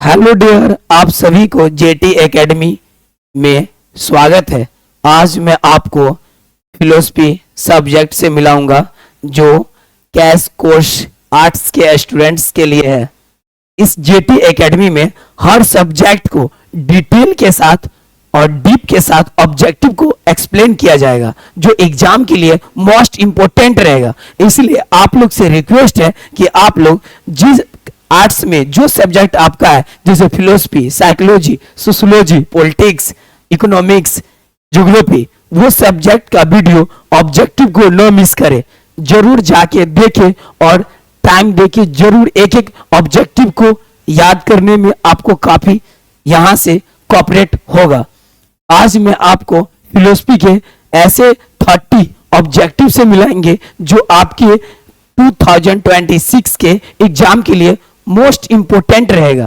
Hello dear, आप सभी को जेटी एकेडमी में स्वागत है। आज मैं आपको फिलोसफी सब्जेक्ट से मिलाऊंगा जो कैश कोर्स आर्ट्स के स्टूडेंट्स के लिए है। इस जेटी एकेडमी में हर सब्जेक्ट को डिटेल के साथ और डीप के साथ ऑब्जेक्टिव को एक्सप्लेन किया जाएगा जो एग्जाम के लिए मोस्ट इंपॉर्टेंट रहेगा। इसलिए आप लोग से रिक्वेस्ट है कि आप लोग जिस आर्ट्स में जो सब्जेक्ट आपका है, जैसे philosophy, psychology, sociology, politics, economics, geography, वो सब्जेक्ट का वीडियो ऑब्जेक्टिव को न मिस करें, जरूर जाके देखें और टाइम देके जरूर एक एक ऑब्जेक्टिव को याद करने में आपको काफी यहां से कोऑपरेट होगा। आज मैं आपको फिलोसफी के ऐसे 30 ऑब्जेक्टिव से मिलाएंगे जो आपके 2026 के एग्जाम के लिए मोस्ट इंपोर्टेंट रहेगा।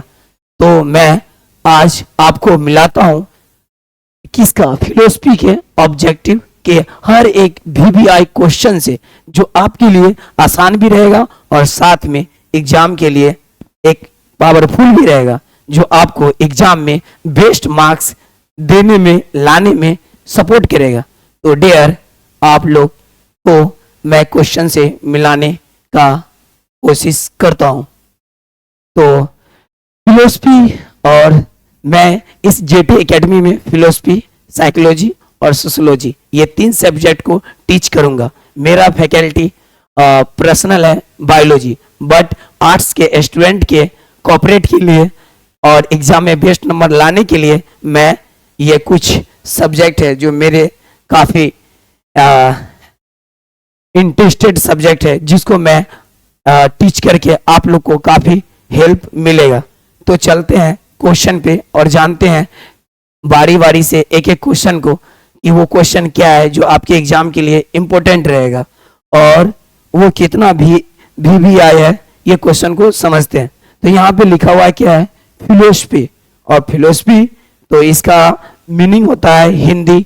तो मैं आज आपको मिलाता हूं किसका फिलोसफी के ऑब्जेक्टिव के हर एक वीवीआई क्वेश्चन से, जो आपके लिए आसान भी रहेगा और साथ में एग्जाम के लिए एक पावरफुल भी रहेगा, जो आपको एग्जाम में बेस्ट मार्क्स देने में लाने में सपोर्ट करेगा। तो डियर, आप लोग को मैं क्वेश्चन से मिलाने का कोशिश करता हूं। तो फिलोसफी और मैं इस जेटी एकेडमी में फिलोसफी, साइकोलॉजी और सोशियोलॉजी ये 3 सब्जेक्ट को टीच करूंगा। मेरा फैकल्टी पर्सनल है बायोलॉजी, बट आर्ट्स के स्टूडेंट के कोऑपरेट के लिए और एग्जाम में बेस्ट नंबर लाने के लिए मैं ये कुछ सब्जेक्ट है जो मेरे काफ़ी इंटरेस्टेड सब्जेक्ट है, जिसको मैं टीच करके आप लोग को काफ़ी हेल्प मिलेगा। तो चलते हैं क्वेश्चन पे और जानते हैं बारी बारी से एक एक क्वेश्चन को कि वो क्वेश्चन क्या है जो आपके एग्जाम के लिए इम्पोर्टेंट रहेगा और वो कितना भी आया है, ये क्वेश्चन को समझते हैं। तो यहाँ पे लिखा हुआ है क्या है, फिलोसफी। और फिलोसफी तो इसका मीनिंग होता है हिंदी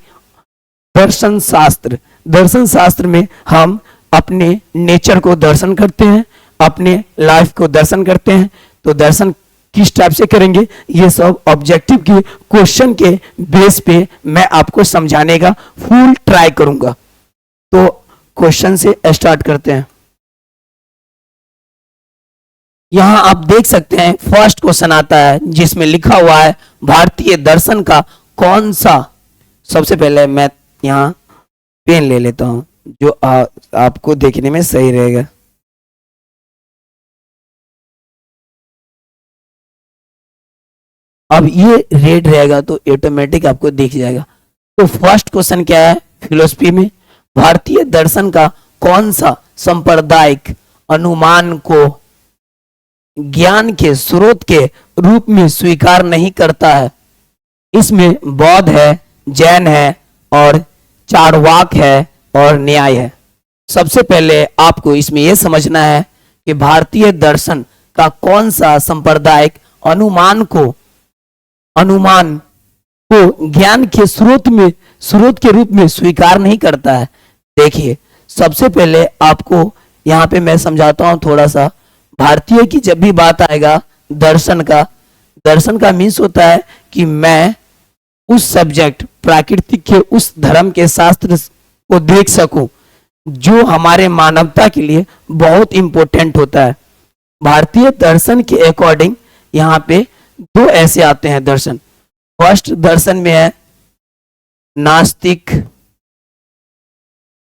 दर्शन शास्त्र। दर्शन शास्त्र में हम अपने नेचर को दर्शन करते हैं, अपने लाइफ को दर्शन करते हैं। तो दर्शन किस टाइप से करेंगे, ये सब ऑब्जेक्टिव के क्वेश्चन के बेस पे मैं आपको समझाने का फुल ट्राई करूंगा। तो क्वेश्चन से स्टार्ट करते हैं। यहां आप देख सकते हैं फर्स्ट क्वेश्चन आता है जिसमें लिखा हुआ है भारतीय दर्शन का कौन सा। सबसे पहले मैं यहां पेन ले लेता हूं जो आपको देखने में सही रहेगा। अब ये रेड रहेगा तो ऑटोमेटिक आपको दिख जाएगा। तो फर्स्ट क्वेश्चन क्या है, फिलोसफी में भारतीय दर्शन का कौन सा सांप्रदायिक अनुमान को ज्ञान के स्रोत के रूप में स्वीकार नहीं करता है। इसमें बौद्ध है, जैन है और चार्वाक है और न्याय है। सबसे पहले आपको इसमें यह समझना है कि भारतीय दर्शन का कौन सा सांप्रदायिक अनुमान को ज्ञान के स्रोत के रूप में स्वीकार नहीं करता है। देखिए, सबसे पहले आपको यहाँ पे मैं समझाता हूँ थोड़ा सा। भारतीय की जब भी बात आएगा दर्शन का मीन्स होता है कि मैं उस सब्जेक्ट प्राकृतिक के उस धर्म के शास्त्र को देख सकूं जो हमारे मानवता के लिए बहुत इंपॉर्टेंट होता है। भारतीय दर्शन के अकॉर्डिंग यहाँ पे 2 ऐसे आते हैं दर्शन। फर्स्ट दर्शन में है नास्तिक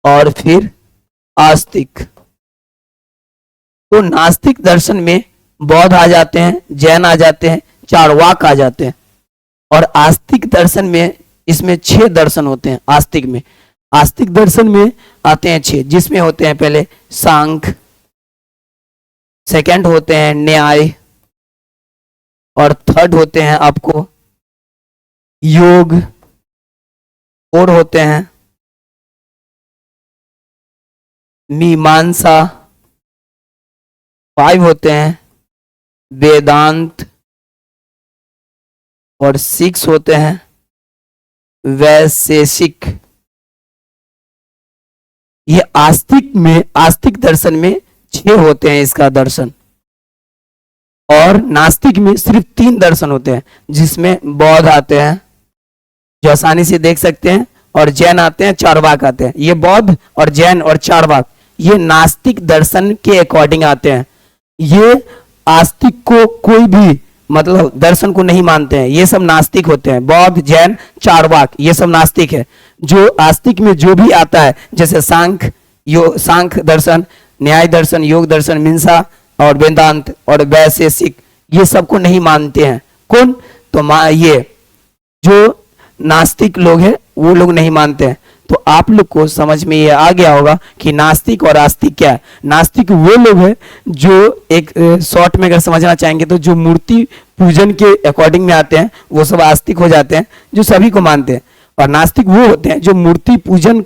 और फिर आस्तिक। तो नास्तिक दर्शन में बौद्ध आ जाते हैं, जैन आ जाते हैं, चार्वाक आ जाते हैं। और आस्तिक दर्शन में इसमें 6 दर्शन होते हैं। आस्तिक दर्शन में आते हैं 6, जिसमें होते हैं पहले सांख्य, सेकंड होते हैं न्याय और थर्ड होते हैं आपको योग, और होते हैं मीमांसा, 5 होते हैं वेदांत और 6 होते हैं वैशेषिक। ये आस्तिक दर्शन में 6 होते हैं इसका दर्शन। और नास्तिक में सिर्फ 3 दर्शन होते हैं, जिसमें बौद्ध आते हैं जो आसानी से देख सकते हैं, और जैन आते हैं, चारवाक आते हैं। ये बौद्ध और जैन और चारवाक ये नास्तिक दर्शन के अकॉर्डिंग आते हैं। ये आस्तिक को कोई भी मतलब दर्शन को नहीं मानते हैं, ये सब नास्तिक होते हैं। बौद्ध, जैन, चारवाक ये सब नास्तिक है। जो आस्तिक में जो भी आता है, जैसे सांख्य दर्शन, न्याय दर्शन, योग दर्शन, मीमांसा और वेदांत और वैशेषिक, ये सबको नहीं मानते हैं। कौन? तो ये जो नास्तिक लोग हैं वो लोग नहीं मानते हैं। तो आप लोग को समझ में ये आ गया होगा कि नास्तिक और आस्तिक क्या है। नास्तिक वो लोग हैं जो एक शॉर्ट में अगर समझना चाहेंगे तो जो मूर्ति पूजन के अकॉर्डिंग में आते हैं वो सब आस्तिक हो जाते हैं, जो सभी को मानते हैं। और नास्तिक वो होते हैं जो मूर्ति पूजन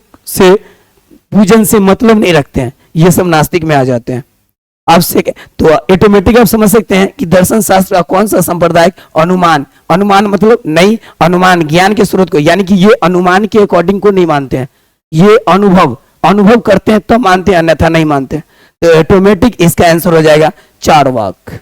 से मतलब नहीं रखते हैं, ये सब नास्तिक में आ जाते हैं। अब से तो ऑटोमेटिक आप समझ सकते हैं कि दर्शन शास्त्र का कौन सा संप्रदाय? अनुमान मतलब नहीं, अनुमान ज्ञान के स्रोत को, यानी कि ये अनुमान के अकॉर्डिंग को नहीं मानते हैं, ये अनुभव करते हैं तब मानते हैं, अन्यथा नहीं मानते। तो ऑटोमेटिक इसका आंसर हो जाएगा चारवाक।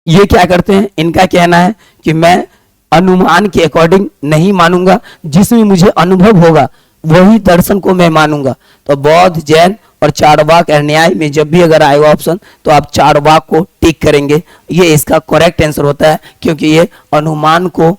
ये क्या करते हैं? इनका कहना है कि मैं अनुमान के अकॉर्डिंग नहीं मानूंगा, जिसमें मुझे अनुभव होगा वही दर्शन को मैं मानूंगा। तो बौद्ध, जैन और चारवाक और न्याय में जब भी अगर आएगा ऑप्शन तो आप चारवाक को टिक करेंगे, ये इसका करेक्ट आंसर होता है, क्योंकि ये अनुमान को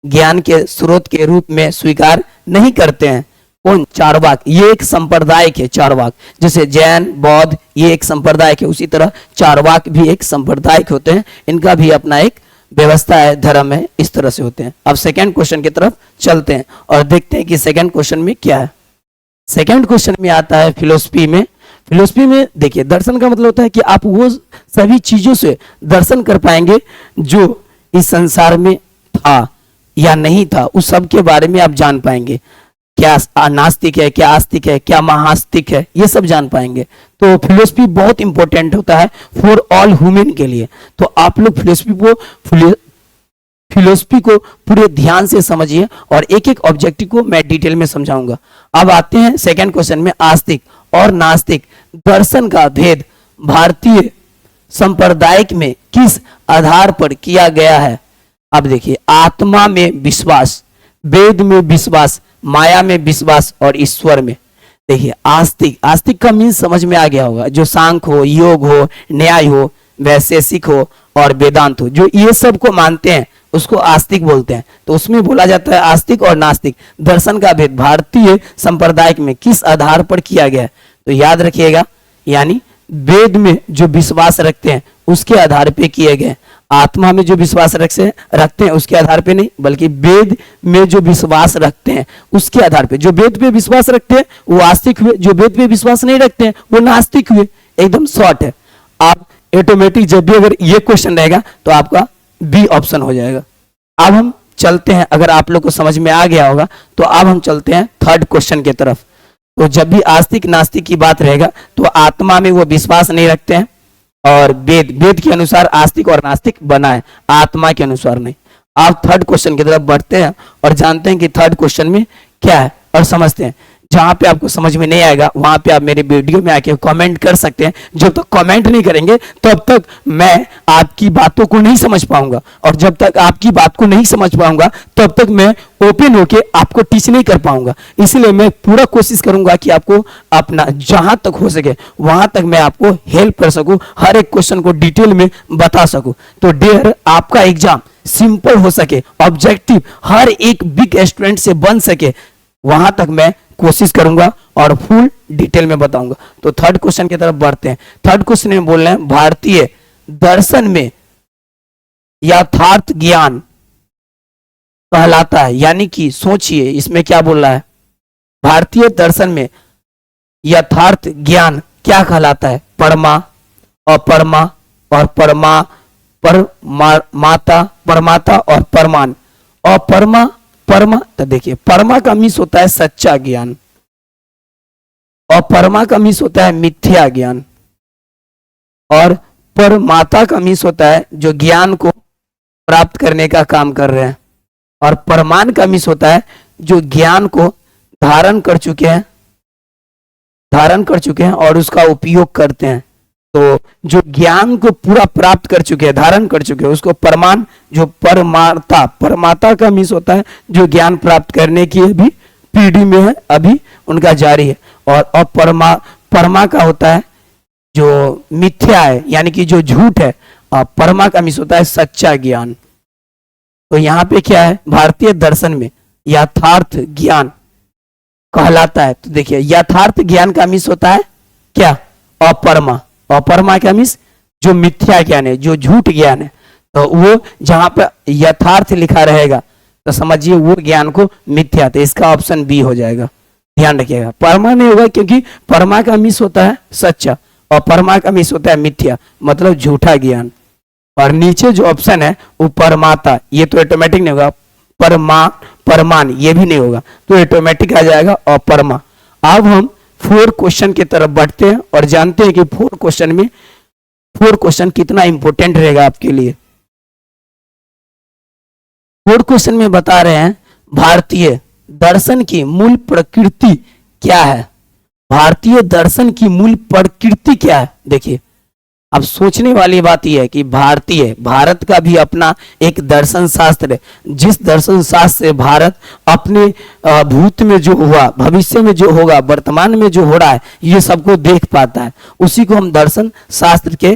ज्ञान के स्रोत के रूप में स्वीकार नहीं करते हैं। कौन? चारवाक। ये एक संप्रदाय है चारवाक, जैसे जैन, बौद्ध ये एक संप्रदाय है, उसी तरह चारवाक भी एक संप्रदाय होते हैं। इनका भी अपना एक व्यवस्था है, धर्म है, इस तरह से होते हैं। अब सेकंड क्वेश्चन की तरफ चलते हैं और देखते हैं कि सेकंड क्वेश्चन में क्या है। सेकंड क्वेश्चन में आता है फिलोसफी में। फिलोसफी में देखिए, दर्शन का मतलब होता है कि आप वो सभी चीजों से दर्शन कर पाएंगे जो इस संसार में था या नहीं था, उस सब के बारे में आप जान पाएंगे। क्या नास्तिक है, क्या आस्तिक है, क्या महास्तिक है, ये सब जान पाएंगे। तो फिलोसफी बहुत इंपॉर्टेंट होता है फॉर ऑल ह्यूमन के लिए। तो आप लोग फिलोसफी को पूरे ध्यान से समझिए और एक एक ऑब्जेक्टिव को मैं डिटेल में समझाऊंगा। अब आते हैं सेकंड क्वेश्चन में, आस्तिक और नास्तिक दर्शन का भेद भारतीय संप्रदाय में किस आधार पर किया गया है? अब देखिए, आत्मा में विश्वास, वेद में विश्वास, माया में विश्वास और ईश्वर में। देखिए, आस्तिक का मीन समझ में आ गया होगा, जो सांख्य हो, योग हो, न्याय हो, वैशेषिक हो और वेदांत हो, जो ये सब को मानते हैं उसको आस्तिक बोलते हैं। तो उसमें बोला जाता है आस्तिक और नास्तिक दर्शन का भेद भारतीय संप्रदाय में किस आधार पर किया गया है। तो याद रखिएगा, यानी वेद में जो विश्वास रखते हैं उसके आधार पे किए गए। आत्मा में जो विश्वास रखते हैं उसके आधार पे नहीं, बल्कि वेद में जो विश्वास रखते हैं उसके आधार पे। जो वेद पे विश्वास रखते हैं वो आस्तिक हुए, जो वेद पे विश्वास नहीं रखते हैं वो नास्तिक हुए। एकदम शॉर्ट है। आप ऑटोमेटिक जब भी अगर ये क्वेश्चन रहेगा तो आपका बी ऑप्शन हो जाएगा। अब हम चलते हैं, अगर आप लोग को समझ में आ गया होगा तो अब हम चलते हैं थर्ड क्वेश्चन की तरफ। तो जब भी आस्तिक नास्तिक की बात रहेगा तो आत्मा में वो विश्वास नहीं रखते हैं, और वेद के अनुसार आस्तिक और नास्तिक बना है, आत्मा के अनुसार नहीं। आप थर्ड क्वेश्चन की तरफ बढ़ते हैं और जानते हैं कि थर्ड क्वेश्चन में क्या है और समझते हैं। जहां पे आपको समझ में नहीं आएगा वहां पे आप मेरे वीडियो में आके कमेंट कर सकते हैं। जब तक कमेंट नहीं करेंगे तब तक मैं आपकी बातों को नहीं समझ पाऊंगा, और जब तक आपकी बात को नहीं समझ पाऊंगा तब तक मैं ओपन होके आपको टीच नहीं कर पाऊंगा। इसलिए मैं पूरा कोशिश करूंगा कि आपको अपना जहां तक हो सके वहां तक मैं आपको हेल्प कर सकूं, हर एक क्वेश्चन को डिटेल में बता सकूं। तो डियर, आपका एग्जाम सिंपल हो सके, ऑब्जेक्टिव हर एक बिग स्टूडेंट से बन सके, वहां तक मैं कोशिश करूंगा और फुल डिटेल में बताऊंगा। तो थर्ड क्वेश्चन की तरफ बढ़ते हैं। थर्ड क्वेश्चन में बोल रहे हैं भारतीय दर्शन में यथार्थ ज्ञान कहलाता है, यानी कि सोचिए इसमें क्या बोल रहा है। भारतीय दर्शन में यथार्थ ज्ञान क्या कहलाता है? परमा, अपरमा और परमाता और परमान। परमा तो देखिए, परमा का मीन्स होता है सच्चा ज्ञान और परमा का मीन्स होता है मिथ्या ज्ञान, और परमाता का मीन्स होता है जो ज्ञान को प्राप्त करने का काम कर रहे हैं, और परमान का मीन्स होता है जो ज्ञान को धारण कर चुके हैं और उसका उपयोग करते हैं। तो जो ज्ञान को पूरा प्राप्त कर चुके हैं, धारण कर चुके हैं, उसको परमान, जो परमाता, परमाता का मीन्स होता है जो ज्ञान प्राप्त करने की अभी पीढ़ी में है, अभी उनका जारी है। और अपरमा, परमा का होता है जो मिथ्या है, यानी कि जो झूठ है। और परमा का मीन्स होता है सच्चा ज्ञान। तो यहाँ पे क्या है, भारतीय दर्शन में यथार्थ ज्ञान कहलाता है। तो देखिए यथार्थ ज्ञान का मीन्स होता है क्या, अपरमा। अपरमा का मीन्स जो मिथ्या ज्ञान है, जो झूठ ज्ञान है। तो वो जहां पे यथार्थ लिखा रहेगा तो समझिए वो ज्ञान को मिथ्या, तो इसका ऑप्शन बी हो जाएगा। ध्यान रखिएगा, परमा नहीं होगा क्योंकि परमा का मीन्स होता है सच्चा और परमा का मीन्स होता है मिथ्या, मतलब झूठा ज्ञान। और नीचे जो ऑप्शन है वो परमाता, ये तो ऑटोमेटिक नहीं होगा। परमा, परमान ये भी नहीं होगा, तो ऑटोमेटिक आ जाएगा अपरमा। अब हम 4 क्वेश्चन की तरफ बढ़ते हैं और जानते हैं कि 4 क्वेश्चन में 4 क्वेश्चन कितना इंपॉर्टेंट रहेगा आपके लिए। 4 क्वेश्चन में बता रहे हैं भारतीय दर्शन की मूल प्रकृति क्या है। भारतीय दर्शन की मूल प्रकृति क्या है। देखिए अब सोचने वाली बात यह है कि भारत का भी अपना एक दर्शन शास्त्र है, जिस दर्शन शास्त्र से भारत अपने भूत में जो हुआ, भविष्य में जो होगा, वर्तमान में जो हो रहा है, ये सबको देख पाता है, उसी को हम दर्शन शास्त्र के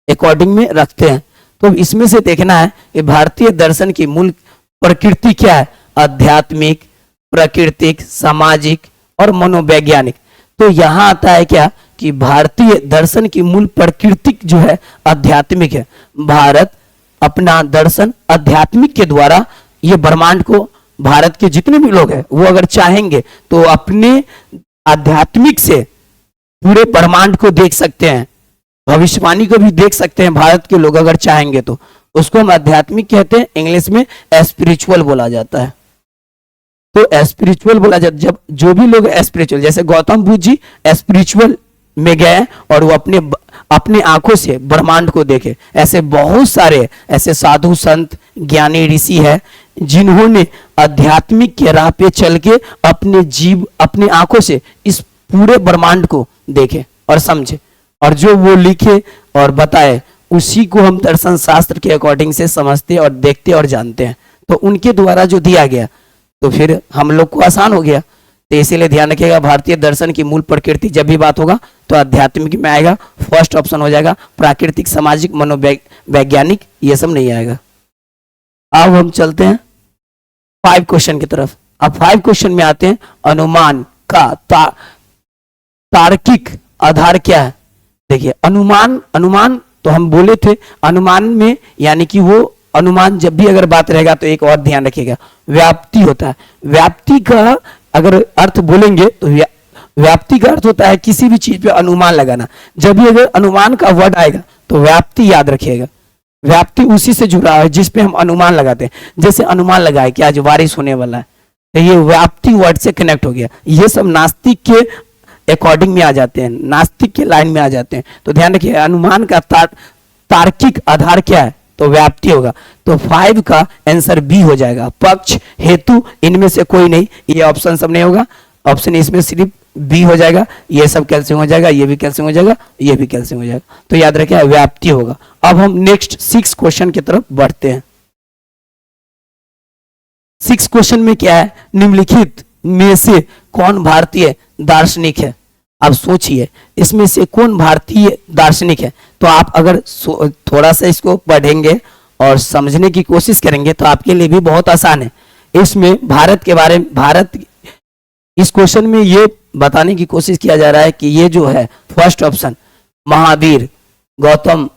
अकॉर्डिंग में रखते हैं। तो इसमें से देखना है कि भारतीय दर्शन की मूल प्रकृति क्या है, आध्यात्मिक, प्राकृतिक, सामाजिक और मनोवैज्ञानिक। तो यहाँ आता है क्या कि भारतीय दर्शन की मूल प्रकृति जो है आध्यात्मिक है। भारत अपना दर्शन आध्यात्मिक के द्वारा ये ब्रह्मांड को, भारत के जितने भी लोग हैं वो अगर चाहेंगे तो अपने आध्यात्मिक से पूरे ब्रह्मांड को देख सकते हैं, भविष्यवाणी को भी देख सकते हैं भारत के लोग अगर चाहेंगे तो। उसको हम आध्यात्मिक कहते हैं, इंग्लिश में स्पिरिचुअल बोला जाता है। तो स्पिरिचुअल बोला जाता है जब जो भी लोग स्पिरिचुअल, जैसे गौतम बुद्ध जी स्पिरिचुअल में गए और वो अपने आंखों से ब्रह्मांड को देखे। ऐसे बहुत सारे ऐसे साधु संत ज्ञानी ऋषि है जिन्होंने आध्यात्मिक के राह पे चल के अपने आंखों से इस पूरे ब्रह्मांड को देखे और समझे, और जो वो लिखे और बताए उसी को हम दर्शन शास्त्र के अकॉर्डिंग से समझते और देखते और जानते हैं। तो उनके द्वारा जो दिया गया तो फिर हम लोग को आसान हो गया। तो इसीलिए ध्यान रखिएगा, भारतीय दर्शन की मूल प्रकृति जब भी बात होगा तो आध्यात्मिक में आएगा, फर्स्ट ऑप्शन हो जाएगा। प्राकृतिक, सामाजिक, मनोवैज्ञानिक ये सब नहीं आएगा। अब हम चलते हैं 5 क्वेश्चन की तरफ। अब 5 क्वेश्चन में आते हैं, अनुमान का तार्किक आधार क्या है। देखिए अनुमान तो हम बोले थे, अनुमान में यानी कि वो अनुमान जब भी अगर बात रहेगा तो एक और ध्यान रखिएगा, व्याप्ति होता है। व्याप्ति का अगर अर्थ बोलेंगे तो व्याप्ति का अर्थ होता है किसी भी चीज पे अनुमान लगाना। जब भी अगर अनुमान का वर्ड आएगा तो व्याप्ति याद रखिएगा। व्याप्ति उसी से जुड़ा है जिस पे हम अनुमान लगाते हैं। जैसे अनुमान लगाए कि आज बारिश होने वाला है, तो ये व्याप्ति वर्ड से कनेक्ट हो गया। ये सब नास्तिक के अकॉर्डिंग में आ जाते हैं, नास्तिक के लाइन में आ जाते हैं। तो ध्यान रखिए, अनुमान का तार्किक आधार क्या है, तो व्याप्ति होगा। तो 5 का आंसर बी हो जाएगा। पक्ष, हेतु इनमें से कोई नहीं, ये ऑप्शन सब नहीं होगा, ऑप्शन इसमें सिर्फ बी हो जाएगा। ये सब कैल्सियम हो जाएगा, ये भी कैल्सियम हो जाएगा, ये भी कैल्सियम हो जाएगा। तो याद रखिए व्याप्ति होगा। अब हम नेक्स्ट 6 क्वेश्चन की तरफ बढ़ते हैं। 6 क्वेश्चन में क्या है, निम्नलिखित में से कौन भारतीय दार्शनिक है। अब सोचिए इसमें से कौन भारतीय दार्शनिक है। तो आप अगर थोड़ा सा इसको पढ़ेंगे और समझने की कोशिश करेंगे तो आपके लिए भी बहुत आसान है। इसमें भारत के बारे में, इस क्वेश्चन में ये बताने की कोशिश किया जा रहा है कि ये जो है फर्स्ट ऑप्शन महावीर, गौतम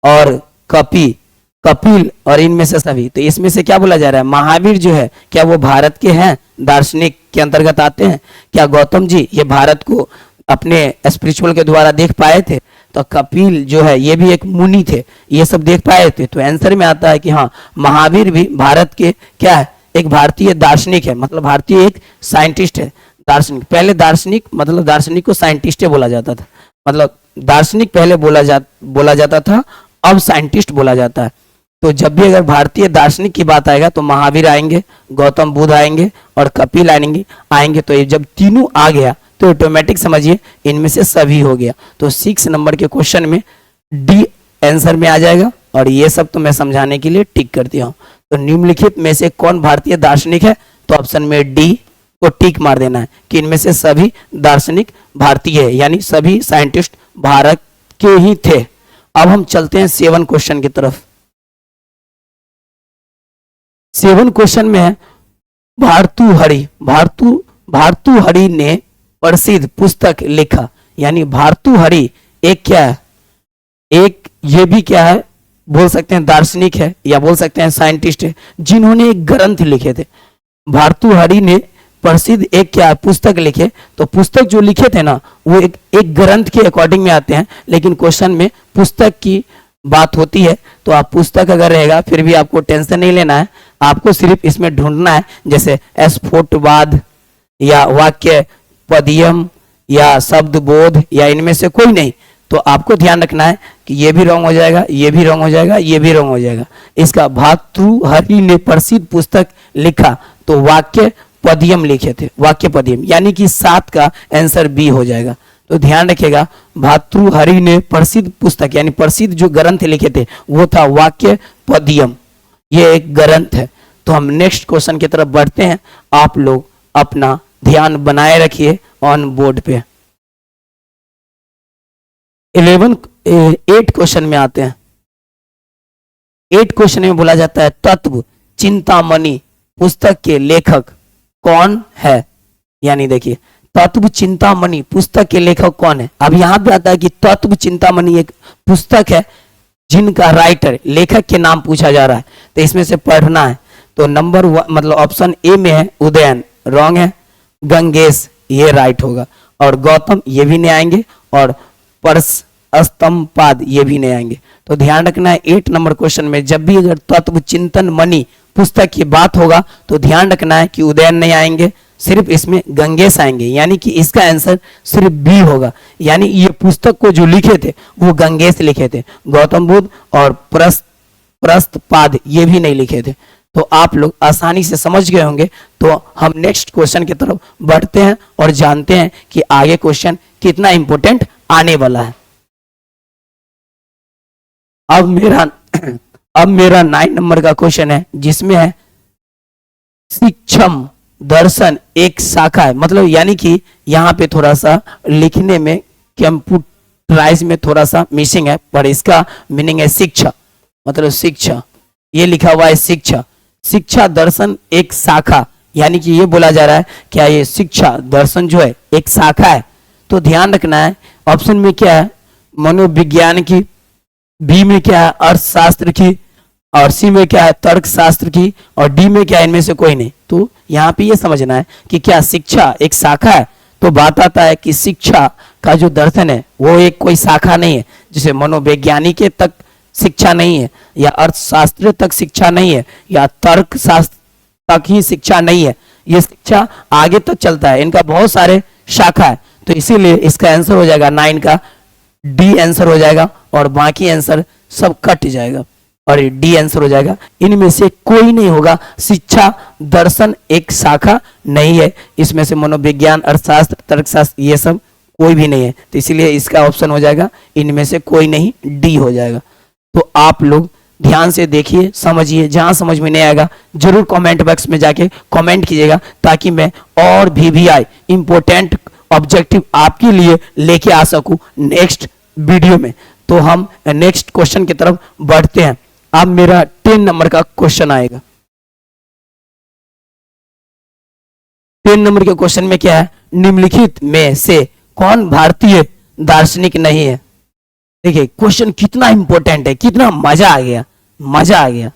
और कपिल और इनमें से सभी, तो इसमें से क्या बोला जा रहा है, महावीर जो है क्या वो भारत के हैं, दार्शनिक के अंतर्गत आते हैं। क्या गौतम जी ये भारत को अपने स्पिरिचुअल के द्वारा देख पाए थे। तो कपिल जो है ये भी एक मुनि थे, ये सब देख पाए थे। तो आंसर में आता है कि हाँ, महावीर भी भारत के क्या है, एक भारतीय दार्शनिक है, मतलब भारतीय एक साइंटिस्ट है। दार्शनिक, पहले दार्शनिक मतलब दार्शनिक को साइंटिस्ट बोला जाता था, मतलब दार्शनिक पहले बोला जाता था, अब साइंटिस्ट बोला जाता है। तो जब भी अगर भारतीय दार्शनिक की बात आएगा तो महावीर आएंगे, गौतम बुद्ध आएंगे और कपिल आएंगे। तो ये जब तीनों आ गया तो ऑटोमेटिक समझिए इनमें से सभी हो गया। तो 6 नंबर के क्वेश्चन में डी आंसर में आ जाएगा, और ये सब तो मैं समझाने के लिए टिक कर दिया हूं। तो निम्नलिखित में से कौन भारतीय दार्शनिक है, तो ऑप्शन में डी को टिक मार देना है कि इनमें से सभी दार्शनिक भारतीय है, यानी सभी साइंटिस्ट भारत के ही थे। अब हम चलते हैं 7 क्वेश्चन की तरफ। 7 क्वेश्चन में है भारतृहरि ने प्रसिद्ध पुस्तक लिखा, यानी भारतृहरि एक क्या है, एक ये भी क्या है बोल सकते हैं दार्शनिक है, या बोल सकते हैं साइंटिस्ट है, जिन्होंने एक ग्रंथ लिखे थे। भारतृहरि ने प्रसिद्ध एक क्या पुस्तक लिखे, तो पुस्तक जो लिखे थे ना वो एक ग्रंथ के अकॉर्डिंग में आते हैं, लेकिन क्वेश्चन में पुस्तक की बात होती है। तो आप पुस्तक अगर रहेगा फिर भी आपको टेंशन नहीं लेना है, आपको सिर्फ इसमें ढूंढना है, जैसे स्फोटवाद या वाक्य पदियम या शब्द बोध या इनमें से कोई नहीं। तो आपको ध्यान रखना है कि ये भी रॉन्ग हो जाएगा, ये भी रॉन्ग हो जाएगा, ये भी रॉन्ग हो जाएगा। इसका भातृहरि ने प्रसिद्ध पुस्तक लिखा, तो वाक्य पदियम लिखे थे, वाक्य पदियम, यानी कि 7 का आंसर बी हो जाएगा। तो ध्यान रखिएगा भातृहरि ने प्रसिद्ध पुस्तक यानी प्रसिद्ध जो ग्रंथ लिखे थे वो था वाक्य पदियम, ये एक ग्रंथ है। तो हम नेक्स्ट क्वेश्चन की तरफ बढ़ते हैं, आप लोग अपना ध्यान बनाए रखिए ऑन बोर्ड पे। 8 क्वेश्चन में आते हैं। 8 क्वेश्चन में बोला जाता है तत्व चिंतामणि पुस्तक के लेखक कौन है, यानी देखिए तत्व चिंतामणि पुस्तक के लेखक कौन है। अब यहां पे आता है कि तत्व चिंतामणि एक पुस्तक है जिनका राइटर लेखक के नाम पूछा जा रहा है, तो इसमें से पढ़ना है। तो नंबर मतलब ऑप्शन ए में है उदयन, रॉन्ग है। गंगेश ये राइट होगा, और गौतम ये भी नहीं आएंगे, और परस स्तंभपाद ये भी नहीं आएंगे। तो ध्यान रखना है 8 नंबर क्वेश्चन में जब भी अगर तत्व चिंतन मणि पुस्तक की बात होगा तो ध्यान रखना है कि उदयन नहीं आएंगे, सिर्फ इसमें गंगेश आएंगे, यानी कि इसका आंसर सिर्फ बी होगा। यानी ये पुस्तक को जो लिखे थे वो गंगेश लिखे थे, गौतम बुद्ध और प्रस्तपाद ये भी नहीं लिखे थे। तो आप लोग आसानी से समझ गए होंगे। तो हम नेक्स्ट क्वेश्चन की तरफ बढ़ते हैं और जानते हैं कि आगे क्वेश्चन कितना इंपॉर्टेंट आने वाला है। अब मेरा 9 नंबर का क्वेश्चन है जिसमें है शिक्षम दर्शन एक शाखा है, मतलब यानी कि यहाँ पे थोड़ा सा लिखने में कंप्यूटराइज में थोड़ा सा मिसिंग है, पर इसका मीनिंग है शिक्षा, मतलब शिक्षा, ये लिखा हुआ है शिक्षा। शिक्षा दर्शन एक शाखा, यानी कि ये बोला जा रहा है क्या ये शिक्षा दर्शन जो है एक शाखा है। तो ध्यान रखना है ऑप्शन में क्या है मनोविज्ञान की, बी में क्या है अर्थशास्त्र की, और सी में क्या है तर्क शास्त्र की, और डी में क्या है इनमें से कोई नहीं। तो यहाँ पे ये समझना है कि क्या शिक्षा एक शाखा है। तो बात आता है कि शिक्षा का जो दर्शन है वो एक कोई शाखा नहीं है, जैसे मनोवैज्ञानिक तक शिक्षा नहीं है, या अर्थशास्त्र तक शिक्षा नहीं है, या तर्क शास्त्र तक ही शिक्षा नहीं है, ये शिक्षा आगे तक चलता है, इनका बहुत सारे शाखा है। तो इसीलिए इसका आंसर हो जाएगा 9 का डी आंसर हो जाएगा, और बाकी आंसर सब कट जाएगा और डी आंसर हो जाएगा। इनमें से कोई नहीं होगा, शिक्षा दर्शन एक शाखा नहीं है, इसमें से मनोविज्ञान अर्थशास्त्र तर्कशास्त्र ये सब कोई भी नहीं है। तो इसीलिए इसका ऑप्शन हो जाएगा इनमें से कोई नहीं, डी हो जाएगा। तो आप लोग ध्यान से देखिए, समझिए, जहां समझ में नहीं आएगा जरूर कमेंट बॉक्स में जाके कमेंट कीजिएगा, ताकि मैं और VVI इंपॉर्टेंट ऑब्जेक्टिव आपके लिए लेके आ सकूं नेक्स्ट वीडियो में। तो हम नेक्स्ट क्वेश्चन की तरफ बढ़ते हैं। अब मेरा 10 नंबर का क्वेश्चन आएगा। 10 नंबर के क्वेश्चन में क्या है, निम्नलिखित में से कौन भारतीय दार्शनिक नहीं है। देखिए क्वेश्चन कितना इंपॉर्टेंट है, कितना मजा आ गया, मजा आ गया।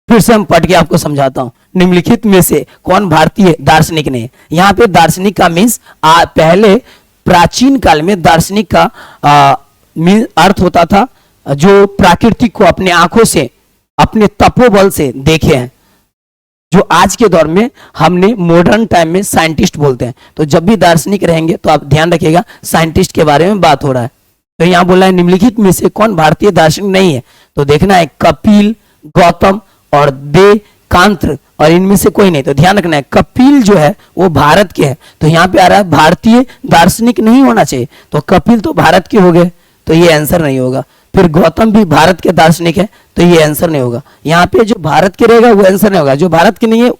फिर से हम पढ़ के आपको समझाता हूं। निम्नलिखित में से कौन भारतीय दार्शनिक नहीं है। यहाँ पे दार्शनिक का मीन्स पहले प्राचीन काल में दार्शनिक का अर्थ होता था जो प्राकृतिक को अपने आंखों से अपने तपोबल से देखे हैं, जो आज के दौर में हमने मॉडर्न टाइम में साइंटिस्ट बोलते हैं। तो जब भी दार्शनिक रहेंगे तो आप ध्यान रखिएगा साइंटिस्ट के बारे में बात हो रहा है। तो यहां बोला है निम्नलिखित में से कौन भारतीय दार्शनिक नहीं है। तो देखना है कपिल, गौतम और दे कांत्र और इनमें से कोई नहीं। तो ध्यान रखना है कपिल जो है वो भारत के हैं, तो यहाँ पे आ रहा है भारतीय दार्शनिक नहीं होना चाहिए, तो कपिल तो भारत के हो गए, तो ये आंसर नहीं होगा। फिर गौतम भी भारत के दार्शनिक है, तो ये आंसर नहीं होगा। यहाँ पे जो भारत के रहेगा वो आंसर नहीं होगा, जो भारत के नहीं है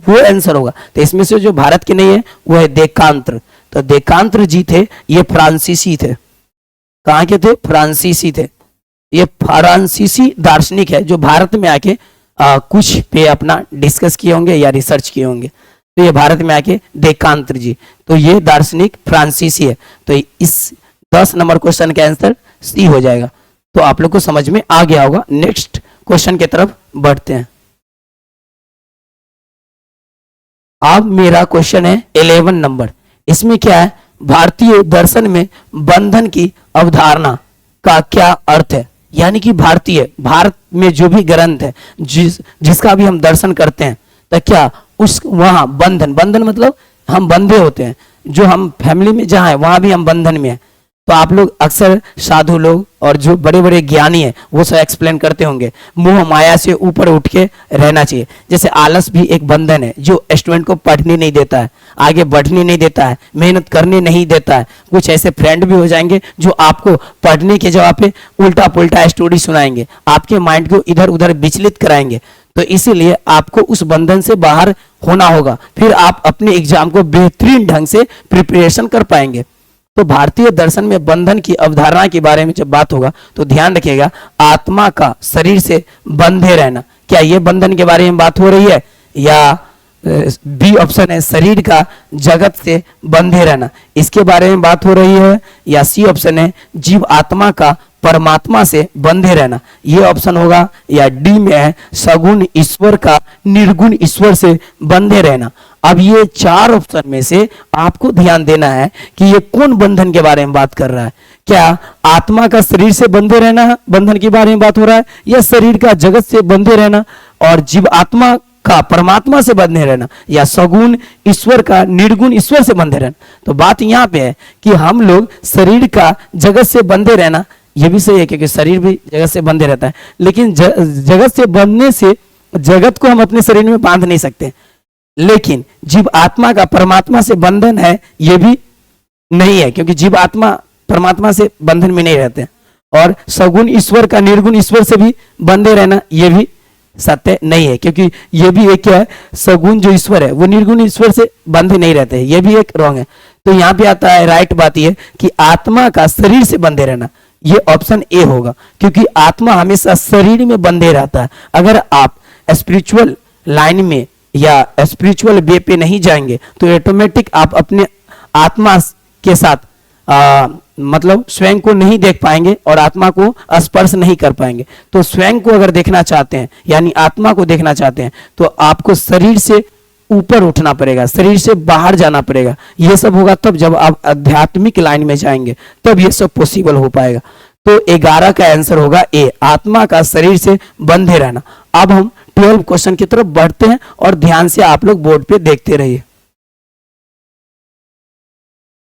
वो आंसर होगा। तो इसमें से जो भारत के नहीं है वो है देकांत्र। तो देकांत्र जी थे, ये फ्रांसीसी थे। कहाँ के थे? फ्रांसीसी थे। ये फ्रांसीसी दार्शनिक है जो भारत में आके कुछ पे अपना डिस्कस किए होंगे या रिसर्च किए होंगे। तो ये भारत में आके देकांत्र जी, तो ये दार्शनिक फ्रांसीसी है। तो इस 10 नंबर क्वेश्चन का आंसर सी हो जाएगा। तो आप लोग को समझ में आ गया होगा। नेक्स्ट क्वेश्चन की तरफ बढ़ते हैं। अब मेरा क्वेश्चन है 11 नंबर। इसमें क्या है? भारतीय दर्शन में बंधन की अवधारणा का क्या अर्थ है? यानी कि भारत में जो भी ग्रंथ है जिसका भी हम दर्शन करते हैं, तो क्या उस वहां बंधन मतलब हम बंधे होते हैं, जो हम फैमिली में जहां है वहां भी हम बंधन में है। तो आप लोग अक्सर साधु लोग और जो बड़े बड़े ज्ञानी हैं वो सब एक्सप्लेन करते होंगे, मोह माया से ऊपर उठ के रहना चाहिए। जैसे आलस भी एक बंधन है जो स्टूडेंट को पढ़ने नहीं देता है, आगे बढ़ने नहीं देता है, मेहनत करने नहीं देता है। कुछ ऐसे फ्रेंड भी हो जाएंगे जो आपको पढ़ने के जगह पे उल्टा पुल्टा स्टोरी सुनाएंगे, आपके माइंड को इधर उधर विचलित कराएंगे। तो इसीलिए आपको उस बंधन से बाहर होना होगा, फिर आप अपने एग्जाम को बेहतरीन ढंग से प्रिपरेशन कर पाएंगे। तो भारतीय दर्शन में बंधन की अवधारणा के बारे में जब बात होगा तो ध्यान रखिएगा, आत्मा का शरीर से बंधे रहना। क्या ये बंधन के बारे में बात हो रही है? या बी ऑप्शन है शरीर का जगत से बंधे रहना, इसके बारे में बात हो रही है? या सी ऑप्शन है जीव आत्मा का परमात्मा से बंधे रहना, ये ऑप्शन होगा? या डी में है सगुण ईश्वर का निर्गुण ईश्वर से बंधे रहना। अब ये 4 ऑप्शन में से आपको ध्यान देना है कि ये कौन बंधन के बारे में बात कर रहा है। क्या आत्मा का शरीर से बंधे रहना बंधन के बारे में बात हो रहा है, या शरीर का जगत से बंधे रहना और जीव आत्मा का परमात्मा से बंधे रहना, या सगुण ईश्वर का निर्गुण ईश्वर से बंधे रहना? तो बात यहाँ पे है कि हम लोग शरीर का जगत से बंधे रहना, ये भी सही है क्योंकि शरीर भी जगत से बंधे रहता है, लेकिन जगत से बंधने से जगत को हम अपने शरीर में बांध नहीं सकते। लेकिन जीव आत्मा का परमात्मा से बंधन है, ये भी नहीं है क्योंकि जीव आत्मा परमात्मा से बंधन में नहीं रहते। और सगुण ईश्वर का निर्गुण ईश्वर से भी बंधे रहना, ये भी सत्य नहीं है क्योंकि ये भी एक क्या है, सगुण जो ईश्वर है वो निर्गुण ईश्वर से बंधे नहीं रहते, ये भी एक रॉन्ग है। तो यहाँ पे आता है राइट बात ये कि आत्मा का शरीर से बंधे रहना, ये ऑप्शन ए होगा क्योंकि आत्मा हमेशा शरीर में बंधे रहता है। अगर आप स्पिरिचुअल लाइन में या स्पिरिचुअल वे पे नहीं जाएंगे तो ऑटोमेटिक आप अपने आत्मा के साथ मतलब स्वयं को नहीं देख पाएंगे और आत्मा को स्पर्श नहीं कर पाएंगे। तो स्वयं को अगर देखना चाहते हैं यानी आत्मा को देखना चाहते हैं तो आपको शरीर से ऊपर उठना पड़ेगा, शरीर से बाहर जाना पड़ेगा। ये सब होगा तब जब आप आध्यात्मिक लाइन में जाएंगे, तब ये सब पॉसिबल हो पाएगा। तो 11 का आंसर होगा ए, आत्मा का शरीर से बंधे रहना। अब हम 12 क्वेश्चन की तरफ बढ़ते हैं और ध्यान से आप लोग बोर्ड पे देखते रहिए।